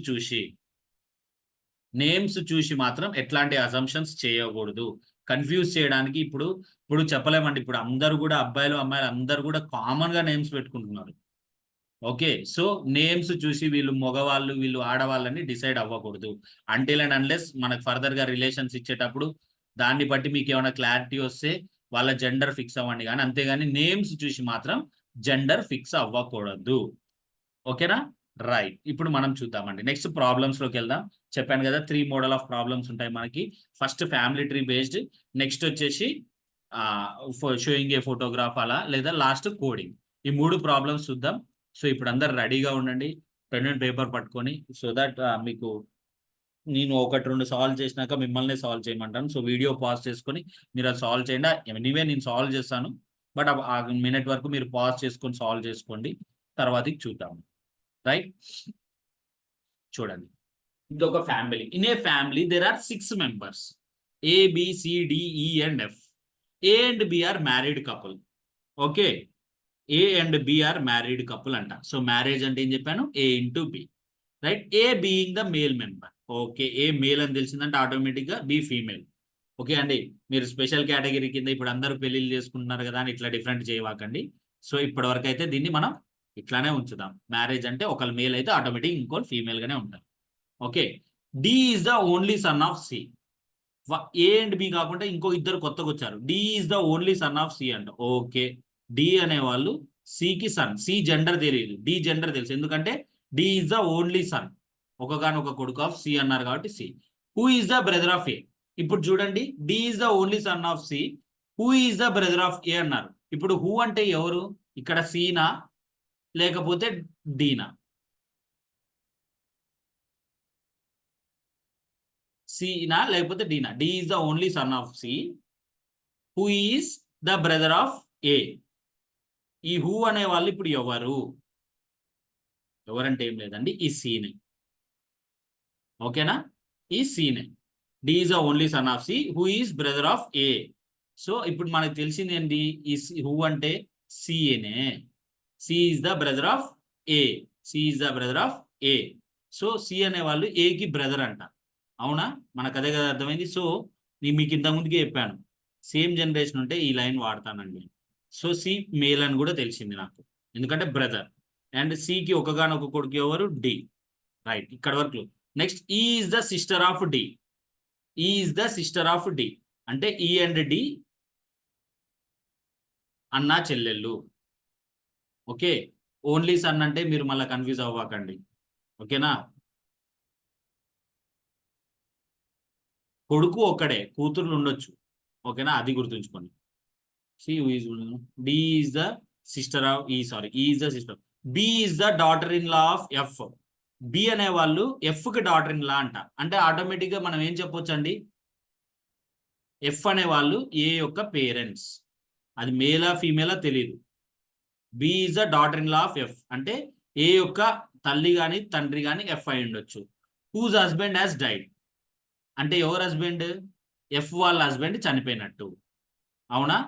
చూసి మాత్రం ఎట్లాంటి అజంప్షన్స్ చేయకూడదు. కన్ఫ్యూజ్ చేయడానికి ఇప్పుడు చెప్పలేమండి. ఇప్పుడు అందరూ కూడా అబ్బాయిలు అమ్మాయిలు అందరూ కూడా కామన్ గా నేమ్స్ పెట్టుకుంటున్నారు. ఓకే, సో నేమ్స్ చూసి వీళ్ళు మగవాళ్ళు వీళ్ళు ఆడవాళ్ళని డిసైడ్ అవ్వకూడదు. అంటిల్ అండ్ అన్లెస్ మనకు ఫర్దర్ గా రిలేషన్స్ ఇచ్చేటప్పుడు దాన్ని బట్టి మీకు ఏమైనా క్లారిటీ వస్తే వాళ్ళ జెండర్ ఫిక్స్ అవ్వండి, కానీ అంతేగాని నేమ్స్ చూసి మాత్రం జెండర్ ఫిక్స్ అవ్వకూడదు. ఓకేనా? రైట్. ఇప్పుడు మనం చూద్దామండి, నెక్స్ట్ ప్రాబ్లమ్స్ లోకి వెళ్దాం. చెప్పాను కదా 3 మోడల్ ఆఫ్ ప్రాబ్లమ్స్ ఉంటాయి మనకి. First family tree based, next వచ్చేసి షోయింగ్ ఏ ఫోటోగ్రాఫ్ అలా, లేదా లాస్ట్ కోడింగ్. ఈ 3 ప్రాబ్లమ్స్ చూద్దాం. సో ఇప్పుడు అందరు రెడీగా ఉండండి, పెన్ అండ్ పేపర్ పట్టుకొని, సో దట్ మీకు నేను 1-2 సాల్వ్ చేసినాక మిమ్మల్ని సాల్వ్ చేయమంటాను. సో వీడియో పాజ్ చేసుకొని మీరు అది సాల్వ్ చేయండి. ఎనీవే నేను సాల్వ్ చేస్తాను, బట్ ఆ మినిట్ వరకు మీరు పాజ్ చేసుకొని సాల్వ్ చేసుకోండి, తర్వాత చూద్దాం. రైట్, చూడండి. ఇది ఒక family. In a family there are 6 members, ABCDE and F. A and B are married couple. Okay, A and B are married couple అంట. సో మ్యారేజ్ అంటే ఏం చెప్పాను, A into B. Right, A being the male member. Okay, A male అని తెలిసిందంటే ఆటోమేటిక్ గా B ఫీమేల్. ఓకే అండి, మీరు స్పెషల్ కేటగిరీ కింద ఇప్పుడు అందరూ పెళ్లిళ్ళు చేసుకుంటున్నారు కదా అని ఇట్లా డిఫరెంట్ చేయవాకండి. సో ఇప్పటి వరకు అయితే దీన్ని మనం ఇట్లానే ఉంచుదాం. మ్యారేజ్ అంటే ఒకళ్ళు మేల్ అయితే ఆటోమేటిక్ ఇంకోళ్ళు ఫీమేల్ గానే ఉంటారు. Okay, D is the only son of C. A and B కాకుండా ఇంకో ఇద్దరు కొత్తగా వచ్చారు. D is the only son of C అంట. ఓకే, డి అనే వాళ్ళు సికి సన్. సి జెండర్ తెలియదు, డి జెండర్ తెలుసు, ఎందుకంటే D is the only son. ఒకగానొక కొడుకు ఆఫ్ సి అన్నారు కాబట్టి C. Who is the brother of A? ఇప్పుడు చూడండి, D is the only son of C. Who is the brother of ఏ అన్నారు. ఇప్పుడు హూ అంటే ఎవరు? ఇక్కడ సీనా లేకపోతే డీనా? సీనా లేకపోతే డీనా? D is the only son of C. Who is the brother of A? ఈ హూ అనే వాళ్ళు ఇప్పుడు ఎవరు? ఎవరంటే ఏం లేదండి, ఈ సీనే. ఓకేనా? ఈ సీనే. D is the only son of C. Who is brother of A? So ఇప్పుడు మనకు తెలిసింది ఏంటి? ఈ హూ అంటే సిఏనే. C is the brother of A. C is the brother of A. So C అనే వాళ్ళు ఏకి బ్రదర్ అంట. అవునా? మనకు అదే కదా అర్థమైంది. సో నేను మీకు ఇంత ముందుకే చెప్పాను, సేమ్ జనరేషన్ ఉంటే ఈ లైన్ వాడతానండి. సో సి మేల్ అని కూడా తెలిసింది నాకు, ఎందుకంటే బ్రదర్. అండ్ సికి ఒకగానొక కొడుకు ఎవరు? డి. రైట్, ఇక్కడ వరకు. Next, E is the sister of D. E is the sister of D అంటే ఈ అండ్ డి అన్నా చెల్లెళ్ళు. ఓకే, ఓన్లీ సన్ అంటే మీరు మళ్ళీ కన్ఫ్యూజ్ అవ్వకండి. ఓకేనా? కొడుకు ఒక్కడే, కూతుర్లు ఉండొచ్చు. ఓకేనా? అది గుర్తుంచుకోండి. C is D is the sister of E, sorry, E is the sister. B is the daughter in law of F. B అనే వాళ్ళు ఎఫ్ కి డాటర్ ఇన్ లా అంట. అంటే ఆటోమేటిక్ గా మనం ఏం చెప్పొచ్చు అండి? ఎఫ్ అనే వాళ్ళు ఏ యొక్క పేరెంట్స్. అది మేలా ఫీమేలా తెలియదు. B is the daughter in law of F అంటే ఏ యొక్క తల్లి గాని తండ్రి గాని ఎఫ్ అయి ఉండొచ్చు. హూజ్ హస్బెండ్ హ్యాస్ డైడ్ అంటే ఎవరు హస్బెండ్? ఎఫ్ వాళ్ళ హస్బెండ్ చనిపోయినట్టు. అవునా?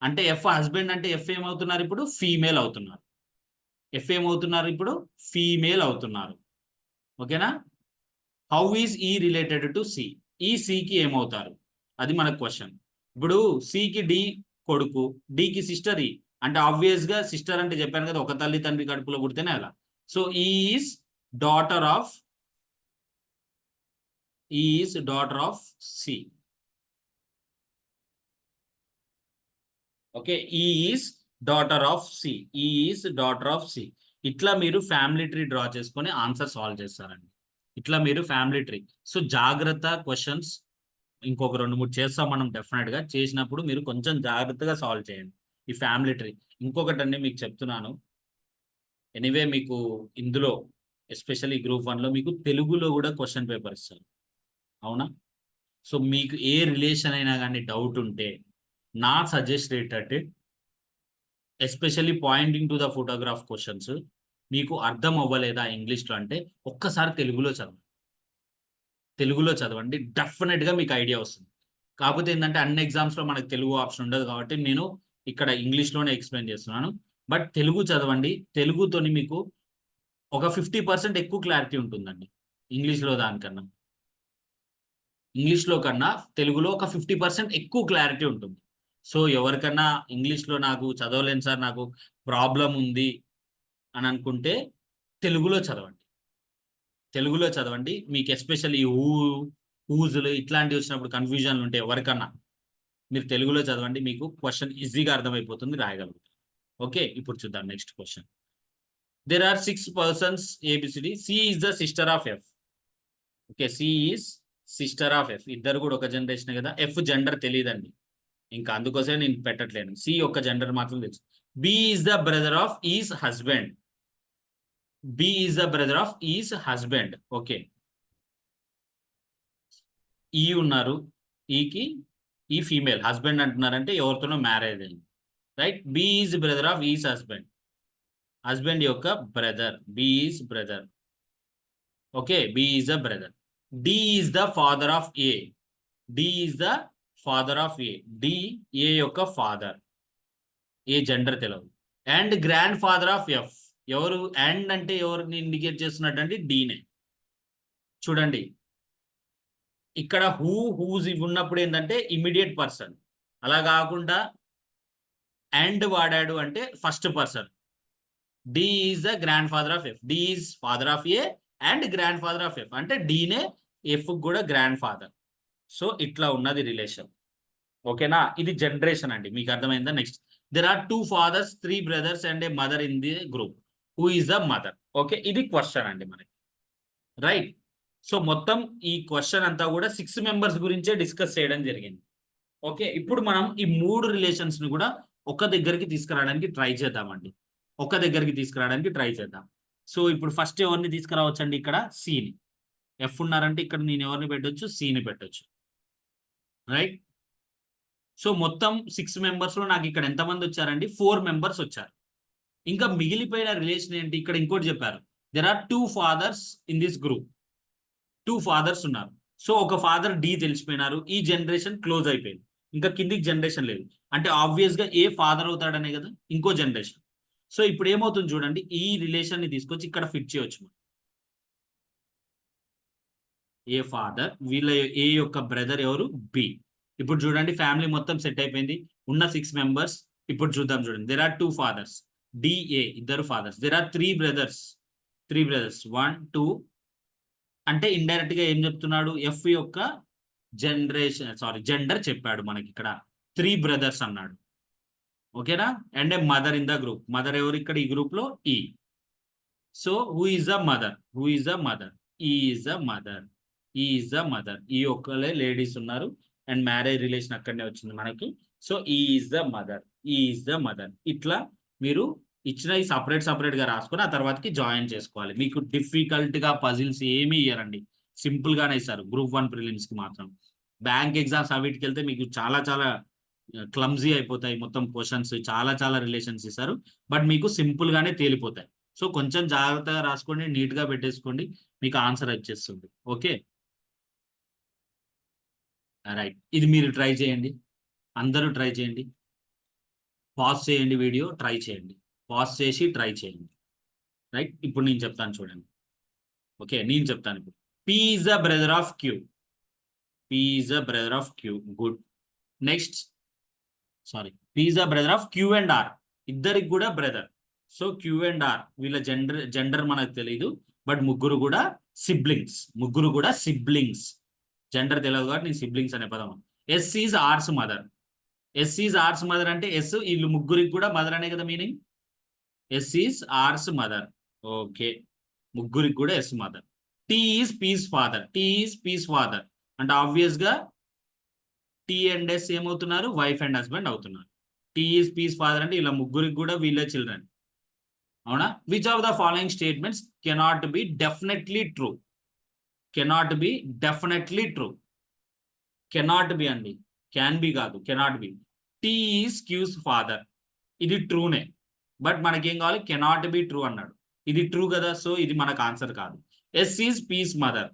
అంటే ఎఫ్ హస్బెండ్ అంటే ఎఫ్ ఏమవుతున్నారు ఇప్పుడు? ఫీమేల్ అవుతున్నారు. ఎఫ్ ఏమవుతున్నారు ఇప్పుడు? ఫీమేల్ అవుతున్నారు. ఓకేనా? హౌ ఈజ్ ఈ రిలేటెడ్ టు సి? ఈ సికి ఏమవుతారు? అది మన క్వశ్చన్. ఇప్పుడు సికి డి కొడుకు, డికి సిస్టర్ ఈ. అంటే ఆబ్వియస్ గా సిస్టర్ అంటే చెప్పాను కదా, ఒక తల్లి తండ్రి కడుపులో పుడితేనే అలా. So is daughter of C. Okay, is daughter of C. Is daughter of C. ఇట్లా మీరు ఫ్యామిలీ ట్రీ డ్రా చేసుకొని ఆన్సర్ సాల్వ్ చేస్తారండి. ఇట్లా మీరు ఫ్యామిలీ ట్రీ. సో జాగ్రత్త, క్వశ్చన్స్ ఇంకొక 2-3 చేస్తాం మనం డెఫినెట్ గా. చేసినప్పుడు మీరు కొంచెం జాగ్రత్తగా సాల్వ్ చేయండి ఈ ఫ్యామిలీ ట్రీ. ఇంకొకటండి మీకు చెప్తున్నాను, ఎనీవే మీకు ఇందులో ఎస్పెషల్లీ గ్రూప్ 1లో మీకు తెలుగులో కూడా క్వశ్చన్ పేపర్ ఇస్తారు. అవునా? సో మీకు ఏ రిలేషన్ అయినా కానీ డౌట్ ఉంటే నా సజెస్ట్ ఏంటంటే, especially pointing to the photograph questions మీకు అర్థం అవ్వలేదా ఇంగ్లీష్లో అంటే ఒక్కసారి తెలుగులో చదవండి, డెఫినెట్గా మీకు ఐడియా వస్తుంది. కాకపోతే ఏంటంటే అన్ని ఎగ్జామ్స్లో మనకు తెలుగు ఆప్షన్ ఉండదు కాబట్టి నేను ఇక్కడ ఇంగ్లీష్లోనే ఎక్స్ప్లెయిన్ చేస్తున్నాను. బట్ తెలుగు చదవండి. తెలుగుతోని మీకు ఒక 50% ఎక్కువ క్లారిటీ ఉంటుందండి ఇంగ్లీష్లో దానికన్నా. ఇంగ్లీష్లో కన్నా తెలుగులో ఒక 50% ఎక్కువ క్లారిటీ ఉంటుంది. సో ఎవరికన్నా ఇంగ్లీష్లో నాకు చదవలేను సార్, నాకు ప్రాబ్లం ఉంది అని అనుకుంటే తెలుగులో చదవండి. మీకు ఎస్పెషల్లీ హూజులు ఇట్లాంటివి వచ్చినప్పుడు కన్ఫ్యూజన్లు ఉంటే ఎవరికన్నా మీరు తెలుగులో చదవండి, మీకు క్వశ్చన్ ఈజీగా అర్థమైపోతుంది, రాయగలుగుతారు. ఓకే, ఇప్పుడు చూద్దాం next question. There are 6 persons A B C D. C is the sister of F. Okay, C is sister of F. ఇద్దరు కూడా ఒక జనరేషన్ కదా. ఎఫ్ జెండర్ తెలియదండి, ఇంకా అందుకోసమే నేను పెట్టట్లేను. సి యొక్క జెండర్ మాత్రం తెలుసు. B is the brother of is husband. B is the brother of is husband. Okay, E ఉన్నారు, ఈకి ఈ ఫీమేల్ హస్బెండ్ అంటున్నారంటే ఎవరితోనో మ్యారేజ్ అయింది. Right? B is brother of is husband యొక్క brother. B is brother. Okay, B is the brother. D is the father of A. D is the father of A. D A యొక్క ఫాదర్. ఏ జెండర్ తెలియదు. And grandfather of F. ఎవరు? అండ్ అంటే ఎవరిని ఇండికేట్ చేస్తున్నట్టు అంటే డీనే. చూడండి ఇక్కడ హూజ్ ఇవి ఉన్నప్పుడు ఏంటంటే ఇమీడియట్ పర్సన్. అలా కాకుండా అండ్ వాడాడు అంటే first person. D is the grandfather of F. D is father of A and grandfather of F అంటే డీనే ఎఫ్ కూడా గ్రాండ్ ఫాదర్. సో ఇట్లా ఉన్నది రిలేషన్. ఓకేనా? ఇది జనరేషన్ అండి, మీకు అర్థమైందా? Next, there are 2 fathers, 3 brothers and a mother in the group. Who is the mother? Okay, ఇది క్వశ్చన్ అండి మనకి. రైట్? సో మొత్తం ఈ క్వశ్చన్ అంతా కూడా 6 మెంబర్స్ గురించే డిస్కస్ చేయడం జరిగింది. ఓకే, ఇప్పుడు మనం ఈ 3 రిలేషన్స్ ని కూడా ఒక దగ్గరికి తీసుకురావడానికి ట్రై చేద్దామండి. ఒక దగ్గరికి తీసుకురావడానికి ట్రై చేద్దాం. సో ఇప్పుడు ఫస్ట్ ఎవరిని తీసుకురావచ్చండి? ఇక్కడ సిని. ఎఫ్ ఉన్నారంటే ఇక్కడ నేను ఎవరిని పెట్టొచ్చు? సిని పెట్టొచ్చు. రైట్. సో మొత్తం 6 మెంబర్స్ లో నాకు ఇక్కడ ఎంతమంది వచ్చారండి? 4 మెంబర్స్ వచ్చారు. ఇంకా మిగిలిపోయిన రిలేషన్ ఏంటి? ఇక్కడ ఇంకోటి చెప్పారు, there are 2 fathers in this group. 2 fathers ఉన్నారు. సో ఒక ఫాదర్ డి తెలిసిపోయినారు. ఈ జనరేషన్ క్లోజ్ అయిపోయింది. ఇంకా కిందికి జనరేషన్ లేదు. అంటే ఆబ్వియస్ గా ఏ ఫాదర్ అవుతాడనే కదా ఇంకో జనరేషన్. సో ఇప్పుడు ఏమవుతుంది చూడండి, ఈ రిలేషన్ ని తీసుకొచ్చి ఇక్కడ ఫిట్ చేయొచ్చు. ఏ ఫాదర్, వీళ్ళ ఏ యొక్క బ్రదర్ ఎవరు? బి. ఇప్పుడు చూడండి ఫ్యామిలీ మొత్తం సెట్ అయిపోయింది. ఉన్న 6 మెంబర్స్ ఇప్పుడు చూద్దాం. చూడండి, దెర్ ఆర్ 2 ఫాదర్స్, డిఏ ఇద్దరు fathers. There are 3 brothers, 3 brothers 1 2. అంటే ఇండైరెక్ట్ గా ఏం చెప్తున్నాడు? ఎఫ్ యొక్క జెండర్ చెప్పాడు మనకి ఇక్కడ. 3 బ్రదర్స్ అన్నాడు. ఓకేనా? And a mother in the group. Mother ఎవరు ఇక్కడ ఈ గ్రూప్ లో? ఈ. So who is the mother? Who is the mother? Is the mother. Is the mother. ఈ ఒక్కలే లేడీస్ ఉన్నారు అండ్ మ్యారేజ్ రిలేషన్ అక్కడనే వచ్చింది మనకి. So is the mother, is the mother. ఇట్లా మీరు ఇచ్చిన ఈ సపరేట్ గా రాసుకొని ఆ తర్వాతకి జాయిన్ చేసుకోవాలి. మీకు డిఫికల్ట్ గా పజిల్స్ ఏమీ ఇయ్యరండి, సింపుల్ గానే ఇస్తారు గ్రూప్ 1 ప్రిలిమ్స్ కి మాత్రం. బ్యాంక్ ఎగ్జామ్స్ అవిటికి వెళ్తే మీకు చాలా క్లమ్జీ అయిపోతాయి మొత్తం క్వశ్చన్స్, చాలా రిలేషన్స్ ఇస్తారు. బట్ మీకు సింపుల్ గానే తేలిపోతాయి. సో కొంచెం జాగ్రత్తగా రాసుకోండి, నీట్ గా పెట్టేసుకోండి, మీకు ఆన్సర్ వచ్చేస్తుంది. Okay right. ఇది మీరు ట్రై చేయండి, అందరూ ట్రై చేయండి. పాజ్ చేయండి వీడియో, ట్రై చేయండి. పాజ్ చేసి ట్రై చేయండి. రైట్. ఇప్పుడు నేను చెప్తాను చూడండి. ఓకే, నేను చెప్తాను ఇప్పుడు. P is the brother of Q. P is the brother of Q. Good. Next P is the brother of Q and R. ఇద్దరికి కూడా brother. So Q and R వీళ్ళ జెండర్ మనకు తెలియదు, బట్ ముగ్గురు కూడా సిబ్లింగ్స్. ముగ్గురు కూడా సిబ్లింగ్స్. జెండర్ తెలియదు కాబట్టి నేను సిబ్లింగ్స్ అనే పదం. S is R's mother. S is R's mother అంటే ఎస్ వీళ్ళు ముగ్గురికి కూడా మదర్ అనే కదా meaning. S is R's mother. Okay, ముగ్గురికి కూడా S mother. T is P's father. T is P's father అంటే ఆబ్వియస్ గా టీ అండ్ ఎస్ ఏమవుతున్నారు? వైఫ్ అండ్ హస్బెండ్ అవుతున్నారు. టీ ఈజ్ పీస్ ఫాదర్ అంటే ఇలా ముగ్గురికి కూడా వీళ్ళే చిల్డ్రన్. అవునా? Which of the following statements cannot be definitely true? Cannot be definitely true. Cannot be అండి, క్యాన్ బి కాదు, cannot be. T is Q's father, ఇది ట్రూనే, బట్ మనకేం కావాలి? కెనాట్ బి ట్రూ అన్నాడు. ఇది ట్రూ కదా, సో ఇది మనకు ఆన్సర్ కాదు. S is P's mother.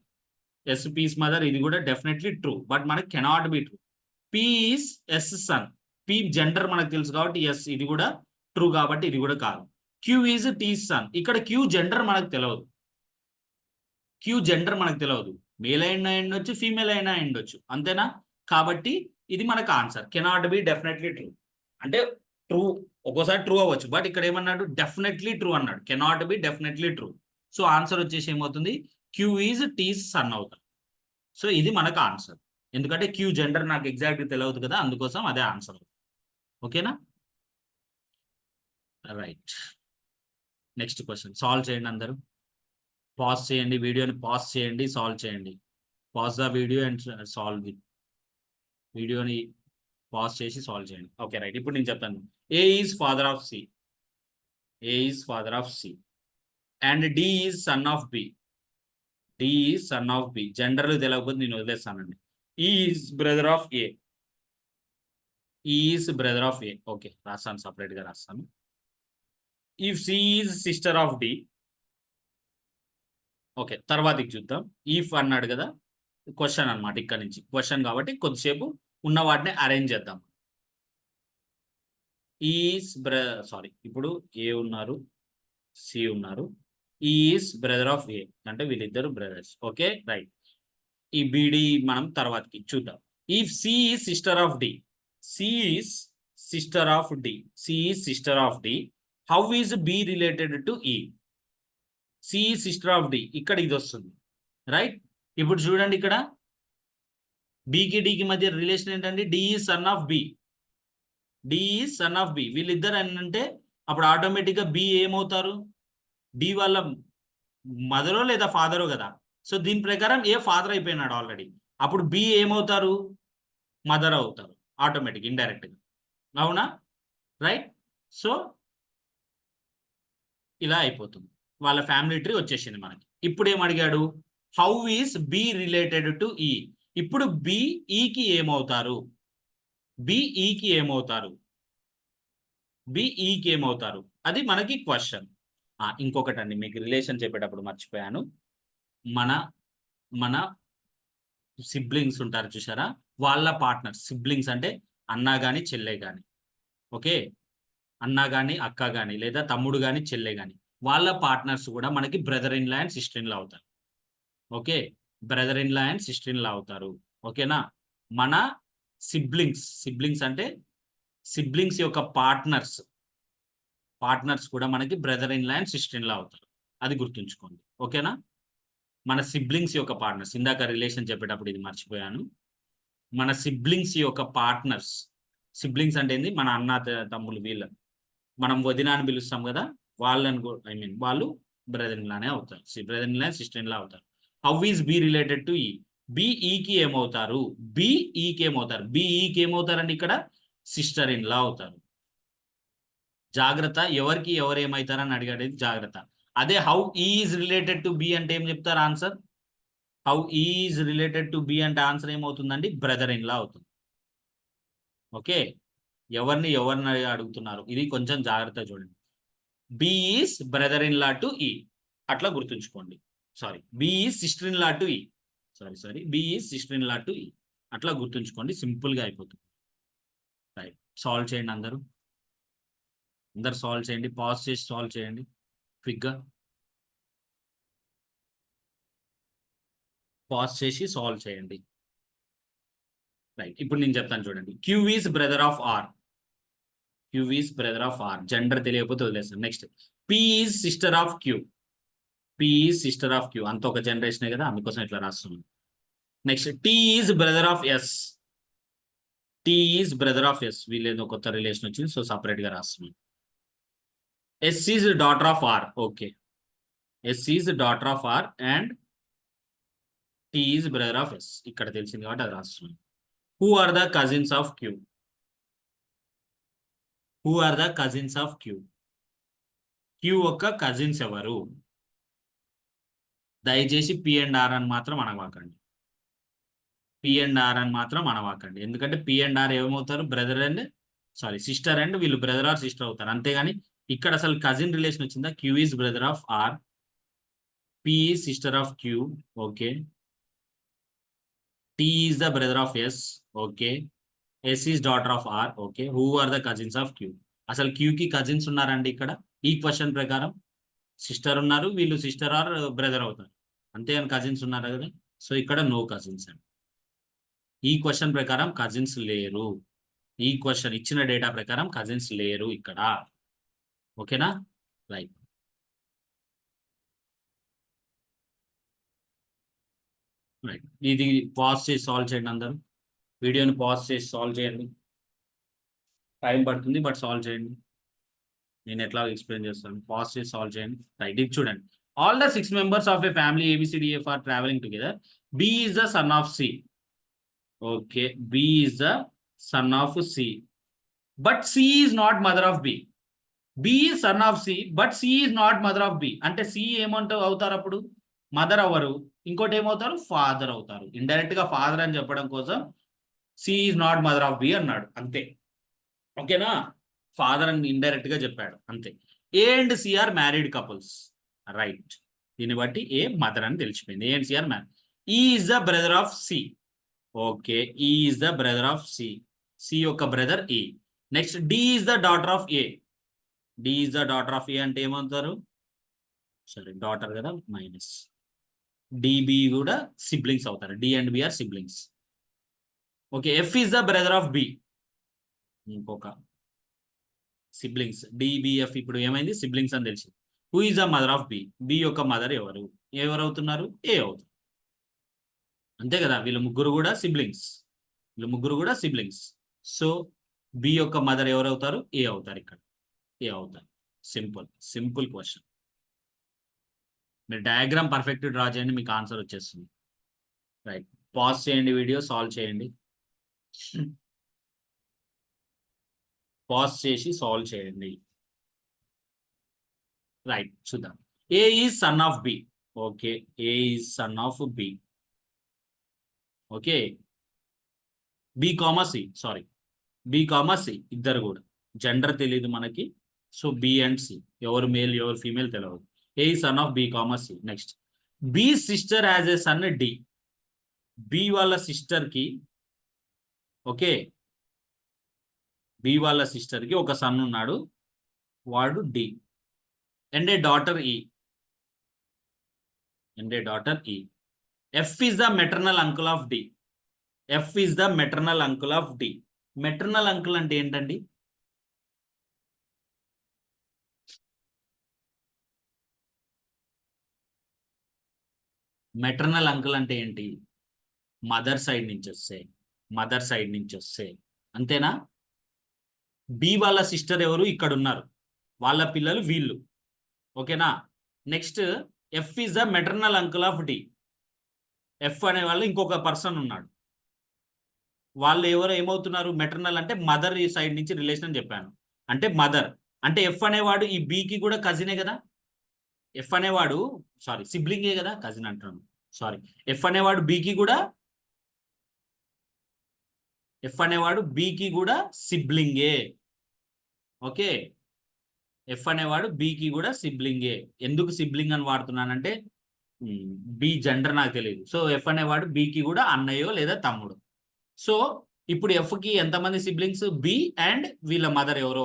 S P's mother, ఇది కూడా డెఫినెట్లీ ట్రూ, బట్ మనకి cannot be true. P is S son. P gender మనకు తెలుసు కాబట్టి ఎస్, ఇది కూడా ట్రూ కాబట్టి ఇది కూడా కాదు. Q is T son. ఇక్కడ క్యూ జెండర్ మనకు తెలియదు. క్యూ జెండర్ మనకు తెలియదు, మేల్ అయినా ఉండొచ్చు, ఫీమేల్ అయినా ఉండొచ్చు, అంతేనా? కాబట్టి ఇది మనకు answer. Cannot be definitely true అంటే ట్రూ, ఒక్కోసారి ట్రూ అవ్వచ్చు, బట్ ఇక్కడ ఏమన్నాడు? డెఫినెట్లీ ట్రూ అన్నాడు. Cannot be definitely true. So answer వచ్చేసి ఏమవుతుంది? క్యూ ఈజ్ టీస్ సన్ అవుతుంది. సో ఇది మనకు ఆన్సర్, ఎందుకంటే క్యూ జెండర్ నాకు ఎగ్జాక్ట్గా తెలియదు కదా, అందుకోసం అదే ఆన్సర్. ఓకేనా? రైట్. నెక్స్ట్ క్వశ్చన్ సాల్వ్ చేయండి అందరూ. పాజ్ చేయండి, వీడియోని పాజ్ చేయండి, సాల్వ్ చేయండి. Pause the video and solve the వీడియోని పాజ్ చేసి సాల్వ్ చేయండి. Okay right. ఇప్పుడు నేను చెప్తాను. A is father of C. A is father of C and D is son of B. D is son of B. జెండర్లు తెలియకపోతే నేను వదిలేస్తానండి. E is brother of A. Is brother of A. Okay, రాస్తాను, సపరేట్ గా రాస్తాను. If C is sister of D. Okay, తర్వాతకి చూద్దాం. ఈఫ్ అన్నాడు కదా, క్వశ్చన్ అనమాట. ఇక్కడ నుంచి క్వశ్చన్ కాబట్టి కొద్దిసేపు ఉన్న వాటిని అరేంజ్ చేద్దాం. ఈస్ ఇప్పుడు ఏ ఉన్నారు, సి ఉన్నారు. ఈస్ బ్రదర్ ఆఫ్ ఏ అంటే వీళ్ళిద్దరు బ్రదర్స్. Okay right. ఈ బిడి మనం తర్వాతకి చూద్దాం. If C is sister of D. C is sister of D. C is sister of D. How is B related to E? C sister of D, ఇక్కడ ఇది వస్తుంది రైట్. ఇప్పుడు చూడండి, ఇక్కడ బికి డికి మధ్య రిలేషన్ ఏంటంటే D is son of B. D is son of B. వీళ్ళిద్దరు అని అంటే అప్పుడు ఆటోమేటిక్గా బి ఏమవుతారు? డి వాళ్ళ మదరో లేదా ఫాదరో కదా. సో దీని ప్రకారం ఏ ఫాదర్ అయిపోయినాడు ఆల్రెడీ. అప్పుడు బి ఏమవుతారు? మదర్ అవుతారు ఆటోమేటిక్ ఇండైరెక్ట్గా. అవునా? రైట్. సో ఇలా అయిపోతుంది. వాళ్ళ ఫ్యామిలీ ట్రీ వచ్చేసింది మనకి. ఇప్పుడు ఏమడిగాడు? How is B related to E. ఇప్పుడు బి ఈకి ఏమవుతారు? బి ఈకి ఏమవుతారు? బి ఈకి ఏమవుతారు? అది మనకి క్వశ్చన్. ఇంకొకటండి, మీకు రిలేషన్ చెప్పేటప్పుడు మర్చిపోయాను. మన మన సిబ్లింగ్స్ ఉంటారు చూసారా, వాళ్ళ పార్ట్నర్స్. సిబ్లింగ్స్ అంటే అన్న గాని చెల్లె గాని, ఓకే, అన్న గాని అక్క గాని లేదా తమ్ముడు గాని చెల్లె గాని, వాళ్ళ పార్ట్నర్స్ కూడా మనకి brother in law and sister in law అవుతారు. Okay, brother in law and sister in law అవుతారు. ఓకేనా? మన సిబ్లింగ్స్ అంటే సిబ్లింగ్స్ యొక్క పార్ట్నర్స్ కూడా మనకి brother in law and sister in law అవుతారు. అది గుర్తుంచుకోండి. ఓకేనా? మన సిబ్లింగ్స్ యొక్క పార్ట్నర్స్, ఇందాక రిలేషన్ చెప్పేటప్పుడు ఇది మర్చిపోయాను. మన సిబ్లింగ్స్ యొక్క పార్ట్నర్స్. సిబ్లింగ్స్ అంటే ఏంది? మన అన్న తమ్ముళ్ళు, వీళ్ళని మనం వదిన అని పిలుస్తాం కదా, వాళ్ళని వాళ్ళు బ్రదర్ ఇన్ లానే అవుతారు. Brother in law, sister in law అవుతారు. How is B related to E. B ఈకి ఏమవుతారు? బి ఈకి ఏమవుతారు? బి ఈకి ఏమవుతారండి? ఇక్కడ సిస్టర్ ఇన్ లా అవుతారు. జాగ్రత్త, ఎవరికి ఎవరు ఏమవుతారని అడిగాడు, జాగ్రత్త. అదే how is related to B అంటే ఏం చెప్తారు answer? How is related to B అంటే ఆన్సర్ ఏమవుతుందండి? బ్రదర్ ఇన్ లా అవుతుంది. ఓకే, ఎవరిని అడుగుతున్నారు, ఇది కొంచెం జాగ్రత్త చూడండి. B is brother in law to E, అట్లా గుర్తుంచుకోండి. Sorry, B is sister in law to E. Sorry, B is sister in law to E, అట్లా గుర్తుంచుకోండి. సింపుల్ గా అయిపోతుంది. రైట్, సాల్వ్ చేయండి అందరూ సాల్వ్ చేయండి. పాజ్ చేసి సాల్వ్ చేయండి క్విక్ గా. పాజ్ చేసి సాల్వ్ చేయండి. రైట్, ఇప్పుడు నేను చెప్తాను చూడండి. Q is brother of R. Q is brother of R. Gender తెలియకపోతే వదిలేస్తాను. Next, P is sister of Q. P is sister of Q. అంత ఒక జనరేషనే కదా, అందుకోసం ఇట్లా రాస్తున్నాను. Next, T is brother of S. T is brother of S. వీళ్ళేదో కొత్త రిలేషన్ వచ్చింది, సో సపరేట్ గా రాస్తున్నాను. S is daughter of R. Okay, S is daughter of R and T is brother of yes. ఇక్కడ తెలిసింది కాబట్టి అది రాస్తున్నాను. Who are the cousins of Q. Who are the cousins of Q. Q యొక్క కజిన్స్ ఎవరు? దయచేసి పి అండ్ ఆర్ అని మాత్రం అనవాకండి. పి అండ్ ఆర్ అని మాత్రం అనవాకండి. ఎందుకంటే పి అండ్ ఆర్ ఏమవుతారు? బ్రదర్ అండ్ సిస్టర్ అండ్ వీళ్ళు బ్రదర్ ఆర్ సిస్టర్ అవుతారు. అంతేగాని ఇక్కడ అసలు కజిన్ రిలేషన్ వచ్చిందా? Q is brother of R, P is sister of Q, okay, T is the brother of S, okay, S is daughter of R, okay. Who are the cousins of Q. అసలు క్యూకి కజిన్స్ ఉన్నారండి ఇక్కడ? ఈ క్వశ్చన్ ప్రకారం సిస్టర్ ఉన్నారు, వీళ్ళు సిస్టర్ ఆర్ బ్రదర్ అవుతారు. అంతేగాని కజిన్స్ ఉన్నారు కదా, సో ఇక్కడ నో కజిన్స్ అండి. ఈ క్వశ్చన్ ప్రకారం కజిన్స్ లేరు. ఈ క్వశ్చన్ ఇచ్చిన డేటా ప్రకారం కజిన్స్ లేరు ఇక్కడ. ఓకేనా? రైట్. రైట్, ఇది పాజ్ చేసి సాల్వ్ చేయండి అందరూ. వీడియోని పాజ్ చేసి సాల్వ్ చేయండి. టైం పడుతుంది, బట్ సాల్వ్ చేయండి. నేను ఎట్లా ఎక్స్ప్లెయిన్ చేస్తాను. పాజ్ చేసి సాల్వ్ చేయండి. రైట్, ఇది చూడండి. All the 6 members of a family ABCDF are traveling together. B is the son of C. Okay, B is the son of C. But C is not mother of B. B is son of C, but C is not mother of B. అంటే C ఏమంటావు అవుతారు అప్పుడు? మదర్ అవ్వరు. ఇంకోటి ఏమవుతారు? ఫాదర్ అవుతారు. ఇండైరెక్ట్ గా ఫాదర్ అని చెప్పడం కోసం C is not mother of B అన్నాడు, అంతే. ఓకేనా? ఫాదర్ అని ఇండైరెక్ట్ గా చెప్పాడు, అంతే. A and C are married couples. Right, దీన్ని బట్టి ఏ మదర్ అని తెలిసిపోయింది. A and C are married. E is the brother of C. Okay, E is the brother of C. C యొక్క brother E. Next, D is the daughter of A. D is the daughter of A అంటే ఏమవుతారు? సరే, డాటర్ కదా, మైనస్ డిబి కూడా సిబ్లింగ్స్ అవుతారు. D and B are siblings. Okay, F is the brother of B. ఇంకొక సిబ్లింగ్స్ డిబిఎఫ్. ఇప్పుడు ఏమైంది? సిబ్లింగ్స్ అని తెలిసింది. Who is the mother of B. B యొక్క మదర్ ఎవరు? ఎవరు అవుతున్నారు? ఏ అవుతారు. అంతే కదా, వీళ్ళు ముగ్గురు కూడా సిబ్లింగ్స్. సో బి యొక్క మదర్ ఎవరు అవుతారు? ఏ అవుతారు. ఇక్కడ ఏ అవుతారు. Simple question. మీరు డయాగ్రామ్ పర్ఫెక్ట్ డ్రా చేయండి, మీకు ఆన్సర్ వచ్చేస్తుంది. రైట్, పాజ్ చేయండి, వీడియో సాల్వ్ చేయండి. పాజ్ చేసి సాల్వ్ చేయండి. రైట్, చూద్దాం. A is son of B. Okay, A is son of B. Okay, B comma C, sorry, B comma C ఇద్దరు కూడా. జెండర్ తెలియదు మనకి, సో బి అండ్ సి, ఎవరు మేల్ ఎవరు ఫీమేల్ తెలియదు. A is son of B comma C. Next, B sister as A son D. B వాళ్ళ సిస్టర్ కి, ఓకే, బి వాళ్ళ సిస్టర్ కి ఒక సన్ ఉన్నాడు, వాడు D. And A daughter E, and A daughter E. F is the maternal uncle of D. F is the maternal uncle of D. Maternal uncle అంటే ఏంటండి? మెటర్నల్ అంకుల్ అంటే ఏంటి? మదర్ సైడ్ నుంచి వస్తే, మదర్ సైడ్ నుంచి వస్తే, అంతేనా? బి వాళ్ళ సిస్టర్ ఎవరు ఇక్కడ ఉన్నారు, వాళ్ళ పిల్లలు వీళ్ళు. ఓకేనా? Next, F is the maternal uncle of D. F అనే వాళ్ళు ఇంకొక పర్సన్ ఉన్నాడు, వాళ్ళు ఎవరు ఏమవుతున్నారు? మెటర్నల్ అంటే మదర్ సైడ్ నుంచి రిలేషన్ అని చెప్పాను, అంటే మదర్. అంటే ఎఫ్ అనేవాడు ఈ బికి కూడా కజినే కదా. ఎఫ్ అనేవాడు, సారీ, సిబ్లింగే కదా, కజిన్ అంటున్నాను, సారీ. ఎఫ్ అనేవాడు బికి కూడా, ఎఫ్ అనేవాడు బికి కూడా సిబ్లింగే. ఓకే, ఎఫ్ అనేవాడు బికి కూడా సిబ్లింగే. ఎందుకు సిబ్లింగ్ అని వాడుతున్నానంటే బి జెండర్ నాకు తెలియదు, సో ఎఫ్ అనేవాడు బికి కూడా అన్నయ్యో లేదా తమ్ముడు. సో ఇప్పుడు ఎఫ్ కి ఎంతమంది సిబ్లింగ్స్? బి అండ్ వీళ్ళ మదర్ ఎవరో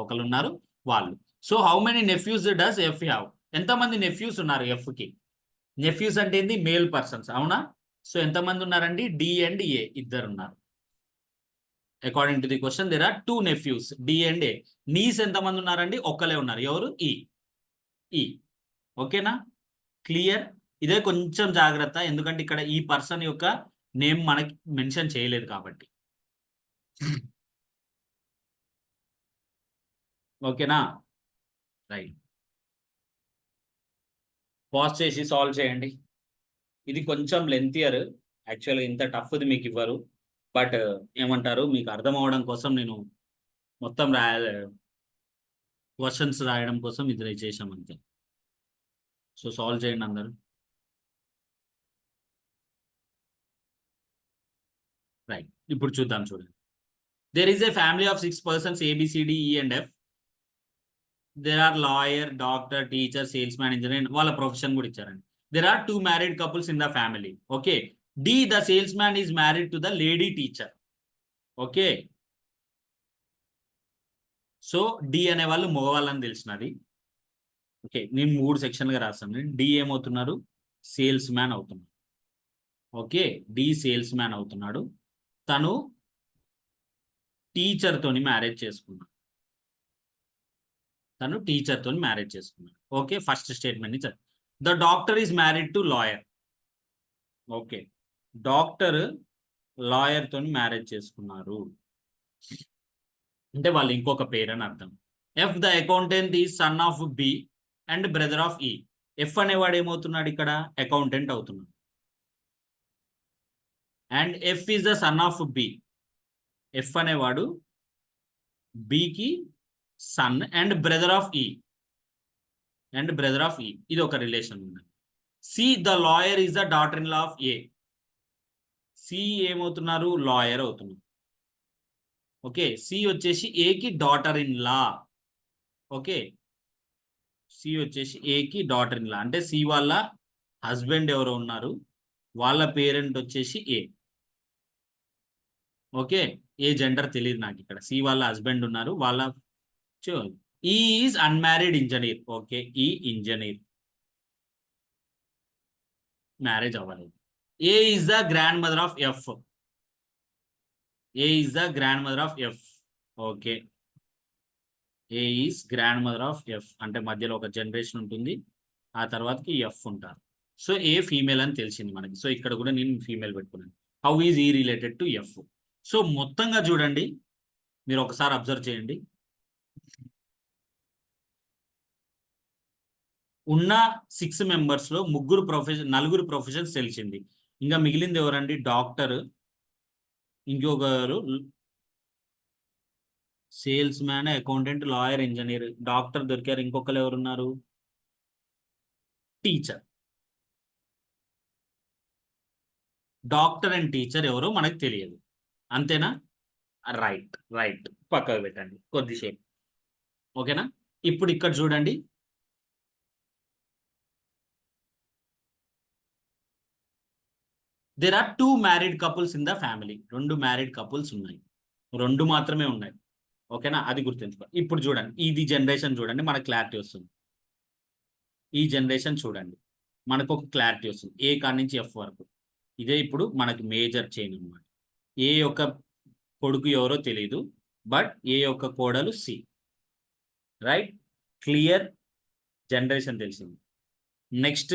ఒకరు ఉన్నారు, వాళ్ళు. So how many nephews does F have? ఎంతమంది నెఫ్యూస్ ఉన్నారు ఎఫ్ కి? నెఫ్యూస్ అంటే ఏంది? మేల్ పర్సన్స్, అవునా? సో ఎంతమంది ఉన్నారండి? డి అండ్ ఏ ఇద్దరు ఉన్నారు. According to the question there are 2 nephews, D and A. Nieces ఎంతమంది ఉన్నారండి? ఒక్కలే ఉన్నారు, ఎవరు? ఈ. ఈ. ఓకేనా? క్లియర్? ఇదే కొంచెం జాగ్రత్త, ఎందుకంటే ఇక్కడ ఈ పర్సన్ యొక్క నేమ్ మనకి మెన్షన్ చేయలేదు కాబట్టి. ఓకేనా? రైట్, పాజ్ చేసి సాల్వ్ చేయండి. ఇది కొంచెం లెంతియర్, యాక్చువల్గా ఇంత టఫ్ది మీకు ఇవ్వరు, బట్ ఏమంటారు, మీకు అర్థం అవడం కోసం నేను మొత్తం క్వశ్చన్స్ రాయడం కోసం ఇది చేసాం అంతే. సో సాల్వ్ చేయండి అందరు. రైట్, ఇప్పుడు చూద్దాం, చూడండి. There is a family of 6 persons, A B C D E and F. There are lawyer, doctor, teacher, salesman, engineer, వాళ్ళ ప్రొఫెషన్ కూడా ఇచ్చారండి. There are 2 married couples in the family. Okay, D the salesman is married to the lady teacher. Okay, so D అనే వాళ్ళు మగవాళ్ళని తెలిసినది. ఓకే, నేను 3 సెక్షన్లుగా రాస్తాను. డి ఏమవుతున్నారు? సేల్స్ మ్యాన్ అవుతున్నారు. ఓకే, డి సేల్స్ మ్యాన్ అవుతున్నాడు, తను టీచర్ తోని మ్యారేజ్ చేసుకున్నాడు, తను టీచర్ తోని మ్యారేజ్ చేసుకున్నాడు. ఓకే, ఫస్ట్ స్టేట్మెంట్ నుంచి the doctor is married to lawyer. Okay, doctor lawyer తోని మ్యారేజ్ చేసుకున్నారు అంటే వాళ్ళు ఇంకొక పేరు అని అర్థం. F the accountant is son of B and brother of E. F అనేవాడు ఏమవుతున్నాడు ఇక్కడ? అకౌంటెంట్ అవుతున్నాడు. And F is the son of B. F అనేవాడు బికి son and brother of E, and brother of E, ఇది ఒక రిలేషన్ ఉంది. C the lawyer is the daughter in law of A. C ఏమవుతున్నారు? లాయర్ అవుతున్నారు. ఓకే, సి వచ్చేసి ఏకి daughter in law. Okay, C వచ్చేసి ఏకి డాటర్ ఇన్ లా, అంటే సి వాళ్ళ హస్బెండ్ ఎవరో ఉన్నారు, వాళ్ళ పేరెంట్ వచ్చేసి ఏ. ఓకే, ఏ జెండర్ తెలియదు నాకు ఇక్కడ. సి వాళ్ళ హస్బెండ్ ఉన్నారు, వాళ్ళ E is unmarried engineer. Okay, E engineer, marriage అవ్వలేదు. A is the grandmother of F. A is the grandmother of F. Okay, A is grandmother of F అంటే మధ్యలో ఒక జనరేషన్ ఉంటుంది, ఆ తర్వాతకి ఎఫ్ ఉంటారు. సో ఏ ఫీమేల్ అని తెలిసింది మనకి, సో ఇక్కడ కూడా నేను ఫీమేల్ పెట్టుకున్నాను. హౌ ఈజ్ ఈ రిలేటెడ్ టు ఎఫ్? సో మొత్తంగా చూడండి, మీరు ఒకసారి అబ్జర్వ్ చేయండి. ఉన్న 6 మెంబర్స్ లో నలుగురు ప్రొఫెషన్స్ తెలిసింది. ఇంకా మిగిలింది ఎవరండి? డాక్టర్, ఇంకొకరు sales man, accountant, lawyer, engineer. Doctor దొరికారు. ఇంకొకరు ఎవరున్నారు? టీచర్. డాక్టర్ అండ్ టీచర్ ఎవరో మనకు తెలియదు. అంతేనా? Right, right. పక్కకు పెట్టండి కొద్దిసేపు. ఓకేనా? ఇప్పుడు ఇక్కడ చూడండి. There are 2 married couples in the family. 2 married couples ఉన్నాయి. 2 మాత్రమే ఉన్నాయి. ఓకేనా? అది గుర్తుంచుకో. ఇప్పుడు చూడండి, ఇది జనరేషన్ చూడండి, మనకు క్లారిటీ వస్తుంది. ఈ జనరేషన్ చూడండి, మనకు ఒక క్లారిటీ వస్తుంది. ఏ కాడ నుంచి ఎఫ్ వరకు. ఇదే ఇప్పుడు మనకి మేజర్ చైన్ అనమాట. ఏ యొక్క కొడుకు ఎవరో తెలియదు, బట్ ఏ యొక్క కోడలు సి. రైట్? క్లియర్? జనరేషన్ తెలిసింది. నెక్స్ట్,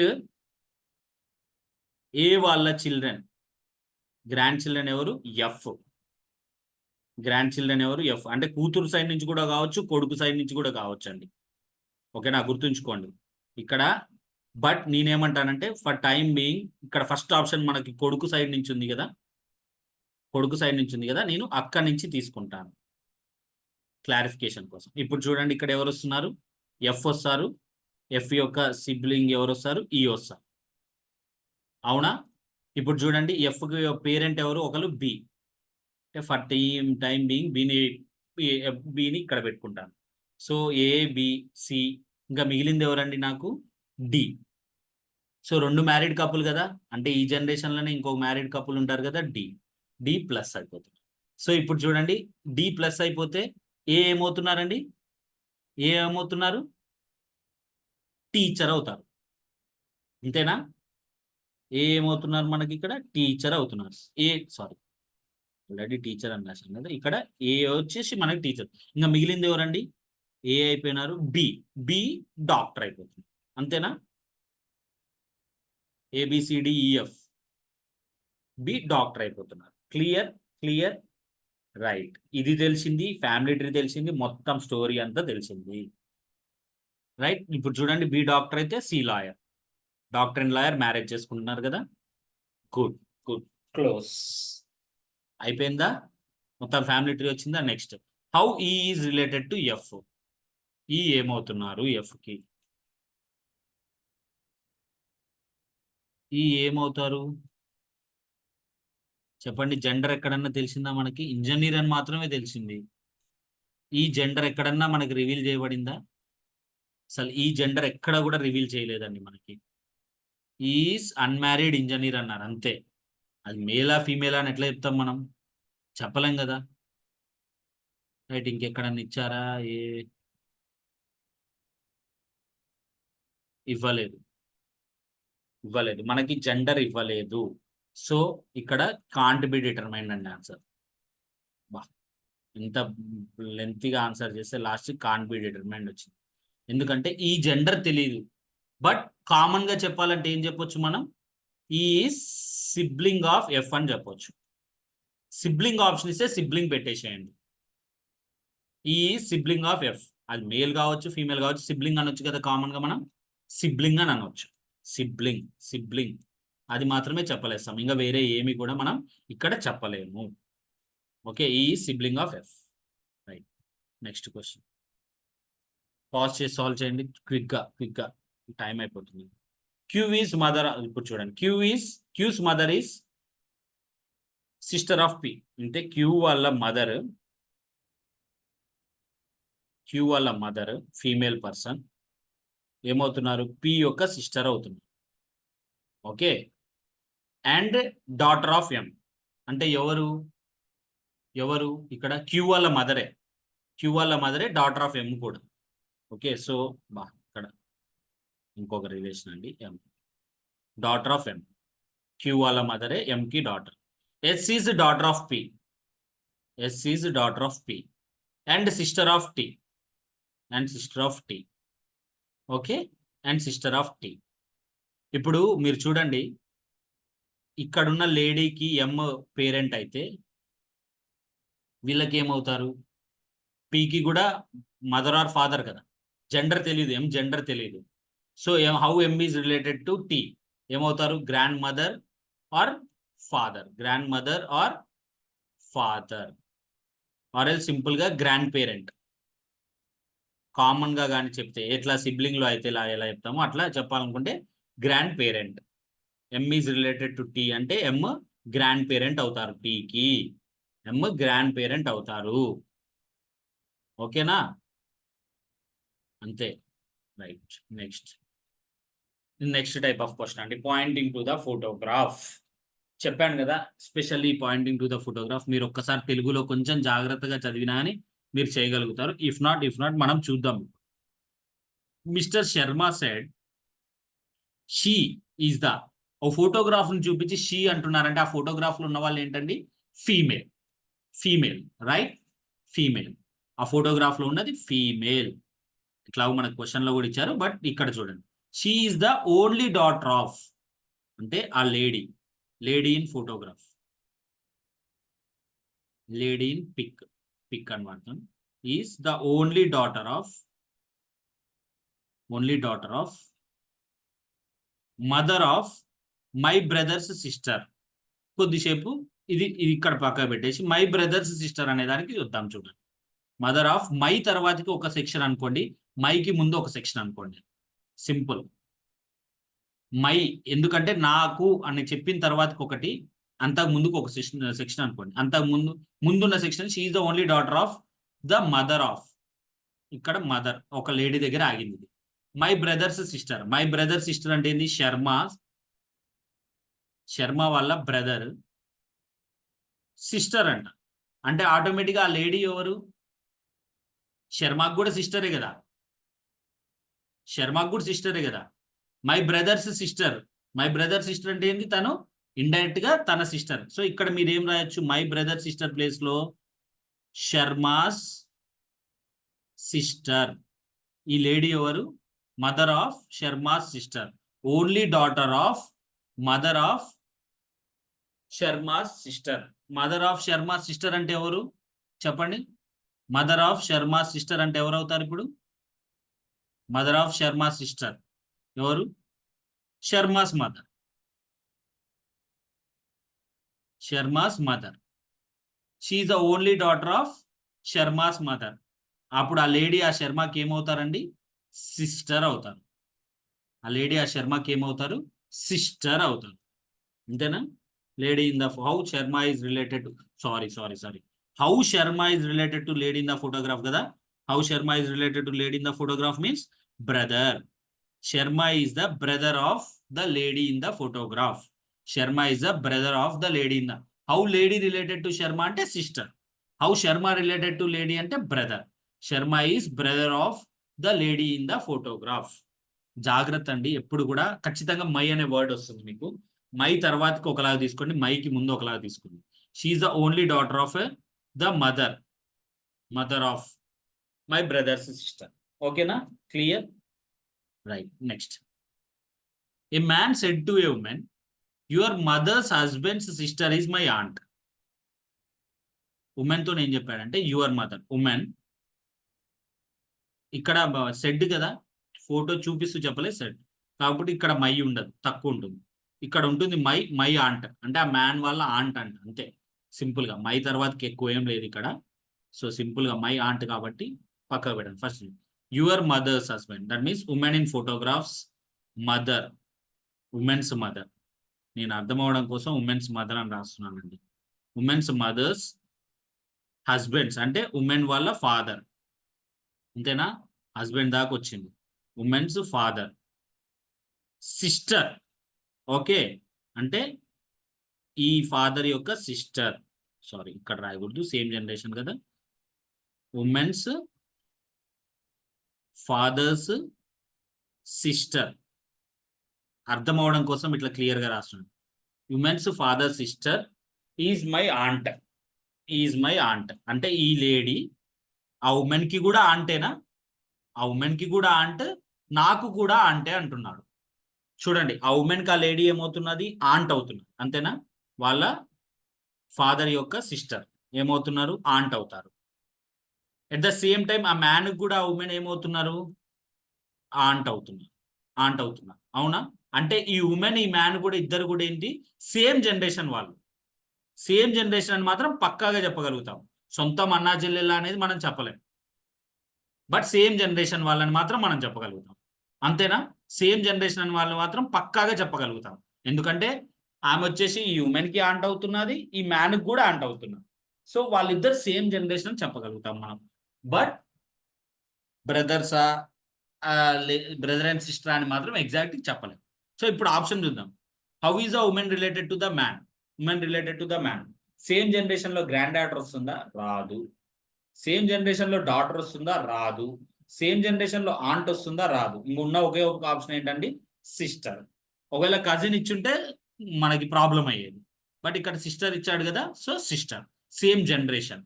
ఏ వాళ్ళ చిల్డ్రన్, గ్రాండ్ చిల్డ్రన్ ఎవరు? ఎఫ్. గ్రాండ్ చిల్డ్రన్ ఎవరు? ఎఫ్. అంటే కూతురు సైడ్ నుంచి కూడా కావచ్చు, కొడుకు సైడ్ నుంచి కూడా కావచ్చు అండి. ఓకేనా? గుర్తుంచుకోండి ఇక్కడ. బట్ నేనేమంటానంటే, ఫర్ టైం బీయింగ్ ఇక్కడ ఫస్ట్ ఆప్షన్ మనకి కొడుకు సైడ్ నుంచి ఉంది కదా, కొడుకు సైడ్ నుంచి ఉంది కదా, నేను అక్కడి నుంచి తీసుకుంటాను క్లారిఫికేషన్ కోసం. ఇప్పుడు చూడండి, ఇక్కడ ఎవరు వస్తున్నారు? ఎఫ్ వస్తారు. ఎఫ్ యొక్క సిబ్లింగ్ ఎవరు వస్తారు? ఈ వస్తారు. అవునా? ఇప్పుడు చూడండి, ఎఫ్ పేరెంట్ ఎవరు? ఒకరు బి. అంటే ఫర్ టైం బీయింగ్ బిని ఇక్కడ పెట్టుకుంటాను. సో ఏ, బి, సి. ఇంకా మిగిలింది ఎవరండి నాకు? డి. సో 2 మ్యారీడ్ కపుల్ కదా, అంటే ఈ జనరేషన్లోనే ఇంకొక మ్యారీడ్ కపుల్ ఉంటారు కదా, డి. డి ప్లస్ అయిపోతుంది. సో ఇప్పుడు చూడండి, డి ప్లస్ అయిపోతే ఏ ఏమవుతున్నారండి? ఏ ఏమవుతున్నారు? టీచర్ అవుతారు. అంతేనా? ఏ ఏమవుతున్నారు మనకి ఇక్కడ? టీచర్ అవుతున్నారు. సారీ, ఆల్రెడీ టీచర్ అని రాశాను కదా, ఇక్కడ ఏ వచ్చేసి మనకి టీచర్. ఇంకా మిగిలింది ఎవరండి? ఏ అయిపోయినారు. బి. బి డాక్టర్ అయిపోతుంది. అంతేనా? ఏబిసిడిఈఎఫ్. బి డాక్టర్ అయిపోతున్నారు. క్లియర్? క్లియర్? రైట్. ఇది తెలిసింది, ఫ్యామిలీ ట్రీ తెలిసింది, మొత్తం స్టోరీ అంతా తెలిసింది. రైట్? ఇప్పుడు చూడండి, బి డాక్టర్ అయితే C lawyer. Doctor and lawyer marriage చేసుకుంటున్నారు కదా. Good, good. క్లోజ్. అయిపోయిందా? మొత్తం ఫ్యామిలీ ట్రీ వచ్చిందా? Next, how E is related to F. E ఏమవుతున్నారు ఎఫ్ కి? ఈ ఏమవుతారు చెప్పండి. జెండర్ ఎక్కడన్నా తెలిసిందా మనకి? ఇంజనీర్ అని మాత్రమే తెలిసింది. ఈ జెండర్ ఎక్కడన్నా మనకి రివీల్ చేయబడిందా? అసలు ఈ జెండర్ ఎక్కడ కూడా రివీల్ చేయలేదండి మనకి. ఈజ్ అన్మ్యారీడ్ ఇంజనీర్ అన్నారు అంతే. అది మేలా ఫీమేలా అని ఎట్లా చెప్తాం మనం? చెప్పలేం కదా. రైట్? ఇంకెక్కడన్నా ఇచ్చారా? ఇవ్వలేదు, ఇవ్వలేదు మనకి. జెండర్ ఇవ్వలేదు. సో ఇక్కడ కాంట్ బి డిటర్మైన్డ్ అండి ఆన్సర్. బా, ఇంత లెంతీగా ఆన్సర్ చేస్తే లాస్ట్ కాంట్ బి డిటర్మైన్డ్ వచ్చింది. ఎందుకంటే ఈ జెండర్ తెలియదు. బట్ కామన్ గా చెప్పాలంటే ఏం చెప్పొచ్చు మనం? ఈ సిబ్లింగ్ ఆఫ్ ఎఫ్ అని చెప్పొచ్చు. సిబ్లింగ్ ఆప్షన్ ఇస్తే సిబ్లింగ్ పెట్టేసేయండి. ఈ సిబ్లింగ్ ఆఫ్ ఎఫ్. అది మేల్ కావచ్చు, ఫీమేల్ కావచ్చు, సిబ్లింగ్ అనొచ్చు కదా కామన్ గా మనం. సిబ్లింగ్ అని అనొచ్చు. సిబ్లింగ్, సిబ్లింగ్ అది మాత్రమే చెప్పలేస్తాం. ఇంకా వేరే ఏమి కూడా మనం ఇక్కడ చెప్పలేము. Okay, E sibling of F. Right. Next question pause చేసి సాల్వ్ చేయండి క్విక్గా, క్విక్గా. టైం అయిపోతుంది. Q is mother. ఇప్పుడు చూడండి, Q's mother is sister of P. అంటే క్యూ వాళ్ళ మదర్ ఫీమేల్ పర్సన్ ఏమవుతున్నారు? పి యొక్క సిస్టర్ అవుతున్నారు. Okay. And daughter of M. అంటే ఎవరు ఇక్కడ? క్యూ వాళ్ళ మదరే డాటర్ ఆఫ్ ఎం కూడా. ఓకే. సో ఇక్కడ ఇంకొక రిలేషన్ అండి, M. Daughter of M. Q వాళ్ళ మదరే ఎం కి daughter. S is daughter of P. S is daughter of P and sister of T. Okay. And sister of T. ఇప్పుడు మీరు చూడండి, ఇక్కడున్న లేడీకి ఎం పేరెంట్ అయితే వీళ్ళకి ఏమవుతారు? పికి కూడా మదర్ ఆర్ ఫాదర్ కదా. జెండర్ తెలియదు, ఎం జెండర్ తెలియదు. So how M is related to T ఏమవుతారు? Grandmother or father, grandmother or father, or ఎల్ సింపుల్ గా గ్రాండ్ పేరెంట్. కామన్ గా కానీ చెప్తే ఎట్లా సిబ్లింగ్ లో అయితే ఎలా చెప్తామో అట్లా చెప్పాలనుకుంటే grandparent. M is related to T అంటే ఎమ్ గ్రాండ్ పేరెంట్ అవుతారు, టీకి ఎమ్ గ్రాండ్ పేరెంట్ అవుతారు. ఓకేనా? అంతే. Right. Next type of question అండి, పాయింటింగ్ టు ద ఫోటోగ్రాఫ్. చెప్పాను కదా, specially pointing to the photograph మీరు ఒక్కసారి తెలుగులో కొంచెం జాగ్రత్తగా చదివినా అని మీరు చేయగలుగుతారు. ఇఫ్ నాట్ మనం చూద్దాం. Mister Sharma said she is the, oh photograph ని చూపించి షీ అంటున్నారంటే ఆ ఫోటోగ్రాఫ్ లో ఉన్న వాళ్ళు ఏంటండి? Female right, female. ఆ ఫోటోగ్రాఫ్ లో ఉన్నది ఫీమేల్. ఇట్లా మనకు క్వశ్చన్ లో కూడా ఇచ్చారు, బట్ ఇక్కడ చూడండి, she is the only daughter of అంటే ఆ lady in photograph, lady in pic అనమాట. Is the only daughter of mother of my brother's sister. కొద్దిసేపు ఇది ఇక్కడ పక్క పెట్టేసి మై బ్రదర్స్ సిస్టర్ అనే దానికి చూద్దాం. చూడండి, మదర్ ఆఫ్ మై తర్వాతకి ఒక సెక్షన్ అనుకోండి, మైకి ముందు ఒక సెక్షన్ అనుకోండి. సింపుల్. మై ఎందుకంటే నాకు అని చెప్పిన తర్వాతకి ఒకటి, అంతకు ముందుకు ఒక సెక్షన్ అనుకోండి. అంతకు ముందున్న section she is the only daughter of the mother of, ఇక్కడ మదర్ ఒక లేడీ దగ్గర ఆగింది. My brother's sister, my brother sister అంటే ఏంది? శర్మ వాళ్ళ బ్రదర్ సిస్టర్ అంట. అంటే ఆటోమేటిక్గా ఆ లేడీ ఎవరు? శర్మకు కూడా సిస్టరే కదా. మై బ్రదర్ సిస్టర్ అంటే ఏంది? తను ఇండైరెక్ట్ గా తన సిస్టర్. సో ఇక్కడ మీరు ఏం రాయొచ్చు? మై బ్రదర్ సిస్టర్ ప్లేస్ లో శర్మాస్ సిస్టర్. ఈ లేడీ ఎవరు? Mother of Sharma's sister, only daughter of mother of Sharma's sister. Mother of Sharma's sister అంటే ఎవరు చెప్పండి? మదర్ ఆఫ్ శర్మాస్ సిస్టర్ అంటే ఎవరు అవుతారు ఇప్పుడు? మదర్ ఆఫ్ శర్మాస్ సిస్టర్ ఎవరు? Sharma's mother. She is the only daughter of Sharma's mother. అప్పుడు ఆ లేడీ ఆ శర్మకి ఏమవుతారండి? సిస్టర్ అవుతారు. ఆ లేడీ ఆ శర్మకి ఏమవుతారు? సిస్టర్ అవుతారు. అంతేనా? Lady in the how Sharma is related to sorry how Sharma is related to lady in the photograph కదా. How Sharma is related to lady in the photograph means brother. Sharma is the brother of the lady in the photograph. Sharma is the brother of the lady in the, how lady related to Sharma అంటే sister, how Sharma related to lady అంటే brother. Sharma is brother of the lady in the photograph. జాగ్రత్త అండి, ఎప్పుడు కూడా ఖచ్చితంగా మై అనే వర్డ్ వస్తుంది మీకు. మై తర్వాతకి ఒకలాగా తీసుకోండి, మైకి ముందు ఒకలాగా తీసుకోండి. She is the only daughter of the mother of my brother's sister. ఓకేనా? Clear? Right. Next, a man said to a woman, your mother's husband's sister is my aunt. Woman తో నేను చెప్పాడంటే యువర్ మదర్, ఉమెన్. ఇక్కడ సెడ్ కదా, ఫోటో చూపిస్తూ చెప్పలేదు సెడ్, కాబట్టి ఇక్కడ మై ఉండదు, తక్కువ ఉంటుంది. ఇక్కడ ఉంటుంది మై ఆంట్ అంటే ఆ మ్యాన్ వాళ్ళ ఆంట్ అంట. అంతే సింపుల్ గా, మై తర్వాతకి ఎక్కువ ఏం లేదు ఇక్కడ. సో సింపుల్ గా మై ఆంట్ కాబట్టి పక్కకు పెట్టండి. First your mother's husband, that means women in photographs mother, women's mother. నేను అర్థం అవడం కోసం ఉమెన్స్ మదర్ అని రాస్తున్నానండి. ఉమెన్స్ మదర్స్ హస్బెండ్స్ అంటే ఉమెన్ వాళ్ళ ఫాదర్. అంతేనా? హస్బెండ్ దాకా వచ్చింది. Women's father sister. ఓకే, అంటే ఈ ఫాదర్ యొక్క సిస్టర్. సారీ ఇక్కడ రాయకూడదు, సేమ్ జనరేషన్ కదా. ఉమెన్స్ ఫాదర్స్ సిస్టర్, అర్థం అవడం కోసం ఇట్లా క్లియర్ గా రాస్తున్నాను. Women's father sister is my aunt అంటే ఈ లేడీ ఆ ఉమెన్ కి కూడా ఆంటేనా? ఆ ఉమెన్ కి కూడా ఆంట్, నాకు కూడా ఆంటే అంటున్నాడు. చూడండి, ఆ ఉమెన్ కి ఆ లేడీ ఏమవుతున్నది? ఆంట్ అవుతున్నది. అంతేనా? వాళ్ళ ఫాదర్ యొక్క సిస్టర్ ఏమవుతున్నారు? ఆంట్ అవుతారు. ఎట్ ద సేమ్ టైం ఆ మ్యాన్ కూడా ఆ ఉమెన్ ఏమవుతున్నారు? ఆంట్ అవుతున్నారు. ఆంట్ అవుతున్నారు. అవునా? అంటే ఈ ఉమెన్ ఈ మ్యాన్ కూడా ఇద్దరు కూడా ఏంటి సేమ్ జనరేషన్ వాళ్ళు. సేమ్ జనరేషన్ అని మాత్రం పక్కాగా చెప్పగలుగుతాం. సొంతం అన్నా చెల్లెళ్ళ అనేది మనం చెప్పలేం. బట్ సేమ్ జనరేషన్ వాళ్ళని మాత్రం మనం చెప్పగలుగుతాం. అంతేనా? సేమ్ జనరేషన్ అని వాళ్ళు మాత్రం పక్కాగా చెప్పగలుగుతాం. ఎందుకంటే ఆమె వచ్చేసి ఈ ఉమెన్‌కి ఆంట్ అవుతున్నది. ఈ మ్యాన్‌కి కూడా ఆంట్ అవుతున్నది. సో వాళ్ళిద్దరు సేమ్ జనరేషన్ అని చెప్పగలుగుతాం మనం. బట్ బ్రదర్సా బ్రదర్ అండ్ సిస్టర్ అని మాత్రం ఎగ్జాక్ట్‌గా చెప్పలేం. సో ఇప్పుడు ఆప్షన్ చూద్దాం. How is the women related to the man? Women related to the man. Same జనరేషన్‌లో గ్రాండ్ డాటర్ వస్తుందా? రాదు. సేమ్ జనరేషన్‌లో డాటర్ వస్తుందా? రాదు. సేమ్ జనరేషన్‌లో ఆంట్ వస్తుందా? రాదు. ఇంగున్న ఒకే ఒక ఆప్షన్ ఏంటండి? సిస్టర్. ఒకవేళ కజిన్ ఇచ్చుంటే మనకి ప్రాబ్లమ్ అయ్యేది. బట్ ఇక్కడ సిస్టర్ ఇచ్చాడు కదా! So sister. Same generation.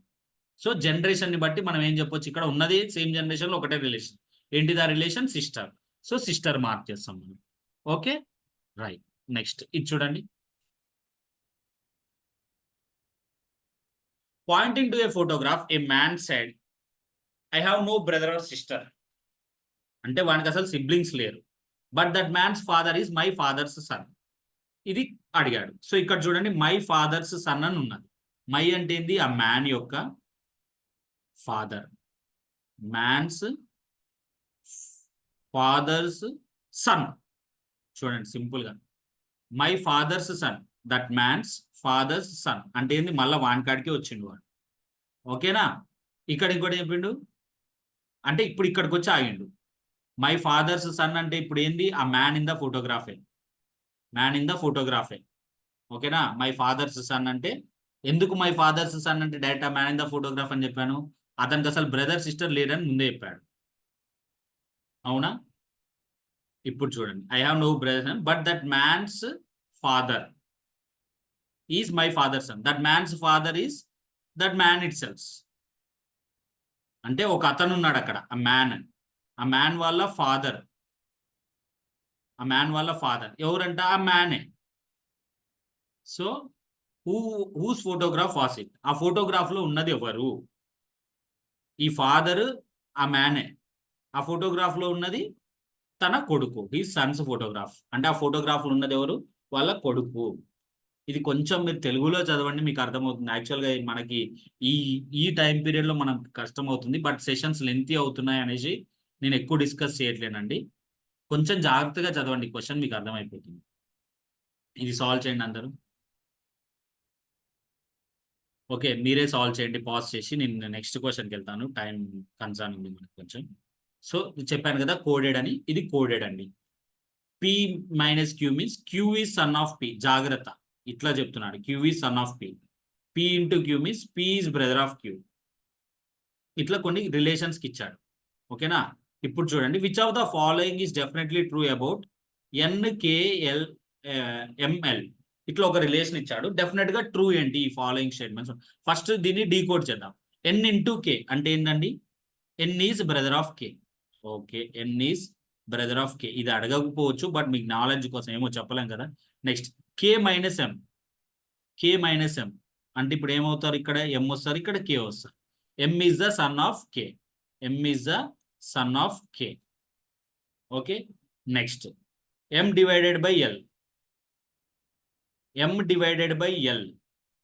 So జనరేషన్‌ని బట్టి మనం ఏం చెప్పొచ్చు, ఇక్కడ ఉన్నది సేమ్ జనరేషన్‌లో ఒకటే రిలేషన్. ఏంటిది ఆ relation? Sister. So sister mark చేస్తాం మనం. ఓకే. రైట్. నెక్స్ట్ ఇది చూడండి. Pointing to a photograph a man said, I have no brother or sister. అంటే వానికి అసలు సిబ్లింగ్స్ లేరు. But that man's father is my father's son. ఇది అడిగాడు. సో ఇక్కడ చూడండి మై ఫాదర్స్ సన్ అని ఉన్నది. మై అంటే ఏంది? ఆ మ్యాన్ యొక్క ఫాదర్. Man's father's son. చూడండి సింపుల్ గా my father's son. That man's father's son అంటే ఏంది? మళ్ళా వానికాడికి వచ్చిండు వాడు. ఓకేనా? ఇక్కడ ఇంకోటి చెప్పిండు అంటే ఇప్పుడు ఇక్కడికి వచ్చి ఆగిండు. మై ఫాదర్స్ సన్ అంటే ఇప్పుడు ఏంది? ఆ మ్యాన్ ఇన్ ద ఫోటోగ్రాఫే. మ్యాన్ ఇన్ ద ఫోటోగ్రాఫే. ఓకేనా? మై ఫాదర్స్ సన్ అంటే ఎందుకు మై ఫాదర్స్ సన్ అంటే డైరెక్ట్ ఆ మ్యాన్ ఇన్ ద ఫోటోగ్రాఫ్ అని చెప్పాను? అతనికి అసలు బ్రదర్ సిస్టర్ లేరని ముందే చెప్పాడు. అవునా? ఇప్పుడు చూడండి I have no brother but that man's father is my father son. That man's father is that man itself. అంటే ఒక అతను ఉన్నాడు అక్కడ. ఆ మ్యాన్. ఆ మ్యాన్ వాళ్ళ ఫాదర్. ఆ మ్యాన్ వాళ్ళ ఫాదర్ ఎవరంట? ఆ మ్యానే. So who whose photograph was it? ఆ ఫోటోగ్రాఫ్ లో ఉన్నది ఎవరు? ఈ ఫాదర్ ఆ మ్యానే. ఆ ఫోటోగ్రాఫ్ లో ఉన్నది తన కొడుకు. ఈ సన్స్ ఫోటోగ్రాఫ్. అంటే ఆ ఫోటోగ్రాఫ్ లో ఉన్నది ఎవరు? వాళ్ళ కొడుకు. ఇది కొంచెం మీరు తెలుగులో చదవండి మీకు అర్థమవుతుంది. యాక్చువల్గా మనకి ఈ ఈ టైం పీరియడ్ లో మనం కష్టం అవుతుంది. బట్ సెషన్స్ లెంతీ అవుతున్నాయి అనేసి నేను ఎక్కువ డిస్కస్ చేయట్లేనండి. కొంచెం జాగ్రత్తగా చదవండి. క్వశ్చన్ మీకు అర్థమైపోతుంది. ఇది సాల్వ్ చేయండి అందరూ. ఓకే. మీరే సాల్వ్ చేయండి పాజ్ చేసి. నేను నెక్స్ట్ క్వశ్చన్‌కి వెళ్తాను. టైం కన్సర్న్ ఉంది మనకు కొంచెం. సో చెప్పాను కదా కోడెడ్ అని. ఇది కోడెడ్ అండి. P minus Q means Q is son of P. జాగ్రత్త. ఇట్లా చెప్తున్నాడు. Q is son of P. P into Q means P is brother of Q. ఇట్లా కొన్ని రిలేషన్స్‌కి ఇచ్చాడు. ఓకేనా? ఇప్పుడు చూడండి which of the following is definitely true about NKL ML. ఇట్లా ఒక రిలేషన్ ఇచ్చాడు. డెఫినెట్ గా ట్రూ ఏంటి ఈ ఫాలోయింగ్ స్టేట్మెంట్స్? ఫస్ట్ దీన్ని డీకోడ్ చేద్దాం. ఎన్ ఇంటూ కే అంటే ఏంటండి? N is brother of K. Okay. N is brother of K. ఇది అడగకపోవచ్చు. బట్ మీకు నాలెడ్జ్ కోసం ఏమో చెప్పలేం కదా! Next K minus M. K minus M అంటే ఇప్పుడు ఏమవుతారు? ఇక్కడ ఎం వస్తారు. ఇక్కడ కే వస్తారు. M is the son of K. M is the son of K. Okay. Next M divided by L. M divided by L.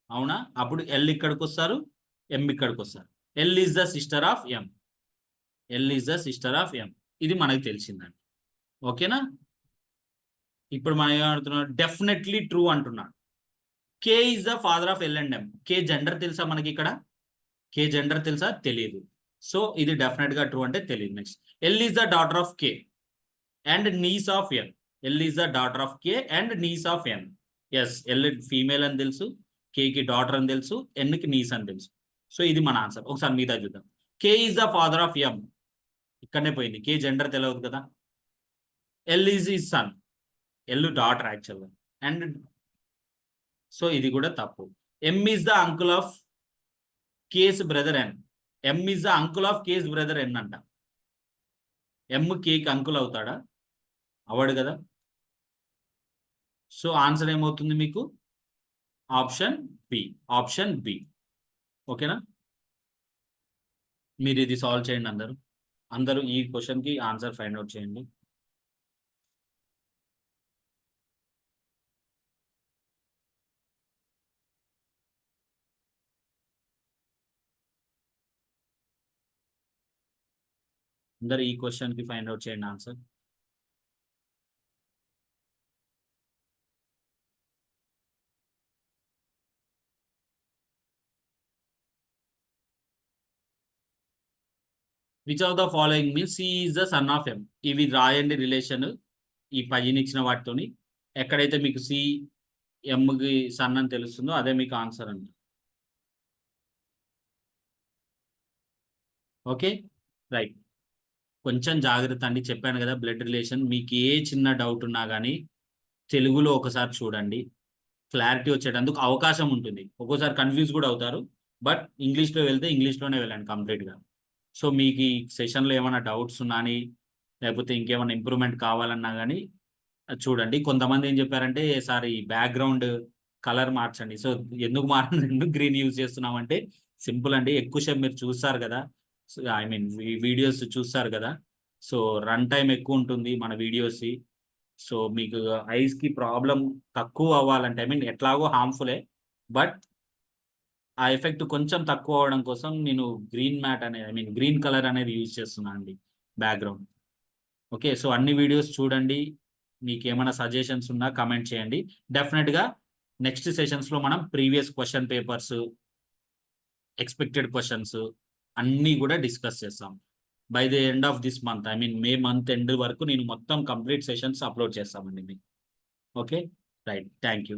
అవునా? అప్పుడు ఎల్ ఇక్కడికి వస్తారు. ఎం ఇక్కడికి వస్తారు. L is the sister of M. L is the sister of ఎం. ఇది మనకు తెలిసిందండి. ఓకేనా? ఇప్పుడు మనం ఏమంటున్నాం? డెఫినెట్లీ ట్రూ అంటున్నాడు. K is the father of L and M. K gender తెలుసా మనకి ఇక్కడ? కే జెండర్ తెలుసా? తెలియదు. సో ఇది డెఫినెట్ గా ట్రూ అంటే తెలియదు. Next L is the daughter of K and niece of N. L is the daughter of K and niece of N. Yes L female అని తెలుసు. కేకి డాటర్ అని తెలుసు. ఎన్కి నీస్ అని తెలుసు. సో ఇది మన ఆన్సర్. ఒకసారి మీద చూద్దాం. K is the father of M. ఇక్కడనే పోయింది. కే జెండర్ తెలియదు కదా. L is is son. L daughter యాక్చువల్గా. అండ్ సో ఇది కూడా తప్పు. M is the uncle of K's brother N. M is the uncle of K's brother N అంట. ఎం కేకి అంకుల్ అవుతాడా? అవడు కదా. సో ఆన్సర్ ఏమవుతుంది మీకు? Option B. Option B. ఓకేనా? మీరు ఇది సాల్వ్ చేయండి అందరూ. అందరూ ఈ క్వశ్చన్కి ఆన్సర్ ఫైండ్ అవుట్ చేయండి. అందరు ఈ క్వశ్చన్ కి ఫైండ్ అవుట్ చేయండి answer. Which of the following means C is the son of M. ఇవి రాయండి రిలేషన్ ఈ పైన ఇచ్చిన వాటితోని. ఎక్కడైతే మీకు సి ఎంకి సన్ అని తెలుస్తుందో అదే మీకు ఆన్సర్ అండి. Okay right. కొంచెం జాగ్రత్త అండి, చెప్పాను కదా బ్లడ్ రిలేషన్. మీకు ఏ చిన్న డౌట్ ఉన్నా కానీ తెలుగులో ఒకసారి చూడండి, క్లారిటీ వచ్చేటందుకు అవకాశం ఉంటుంది. ఒక్కోసారి కన్ఫ్యూజ్ కూడా అవుతారు, బట్ ఇంగ్లీష్లో వెళ్తే ఇంగ్లీష్లోనే వెళ్ళండి కంప్లీట్గా. సో మీకు ఈ సెషన్లో ఏమైనా డౌట్స్ ఉన్నా అని, లేకపోతే ఇంకేమైనా ఇంప్రూవ్మెంట్ కావాలన్నా కానీ చూడండి. కొంతమంది ఏం చెప్పారంటే సార్ ఈ బ్యాక్గ్రౌండ్ కలర్ మార్చండి. సో ఎందుకు ఎందుకు గ్రీన్ యూజ్ చేస్తున్నామంటే సింపుల్ అండి. ఎక్కువసేపు మీరు చూస్తారు కదా, ఐ మీన్ వీడియోస్ చూస్తారు కదా, సో రన్ టైం ఎక్కువ ఉంటుంది మన వీడియోస్. సో మీకు ఐస్కి ప్రాబ్లం తక్కువ అవ్వాలంటే, ఐ మీన్ ఎట్లాగో హార్మ్ఫులే, బట్ ఆ ఎఫెక్ట్ కొంచెం తక్కువ అవడం కోసం నేను గ్రీన్ మ్యాట్ అనేది, ఐ మీన్ గ్రీన్ కలర్ అనేది యూజ్ చేస్తున్నాను అండి బ్యాక్గ్రౌండ్. ఓకే, సో అన్ని వీడియోస్ చూడండి. మీకు ఏమైనా సజెషన్స్ ఉన్నా కమెంట్ చేయండి. డెఫినెట్గా నెక్స్ట్ సెషన్స్లో మనం previous question papers, expected questions అన్నీ కూడా డిస్కస్ చేస్తాం. By the end of this month, I mean May month end వరకు నేను మొత్తం కంప్లీట్ సెషన్స్ అప్లోడ్ చేస్తామండి మీకు. Okay right, thank you.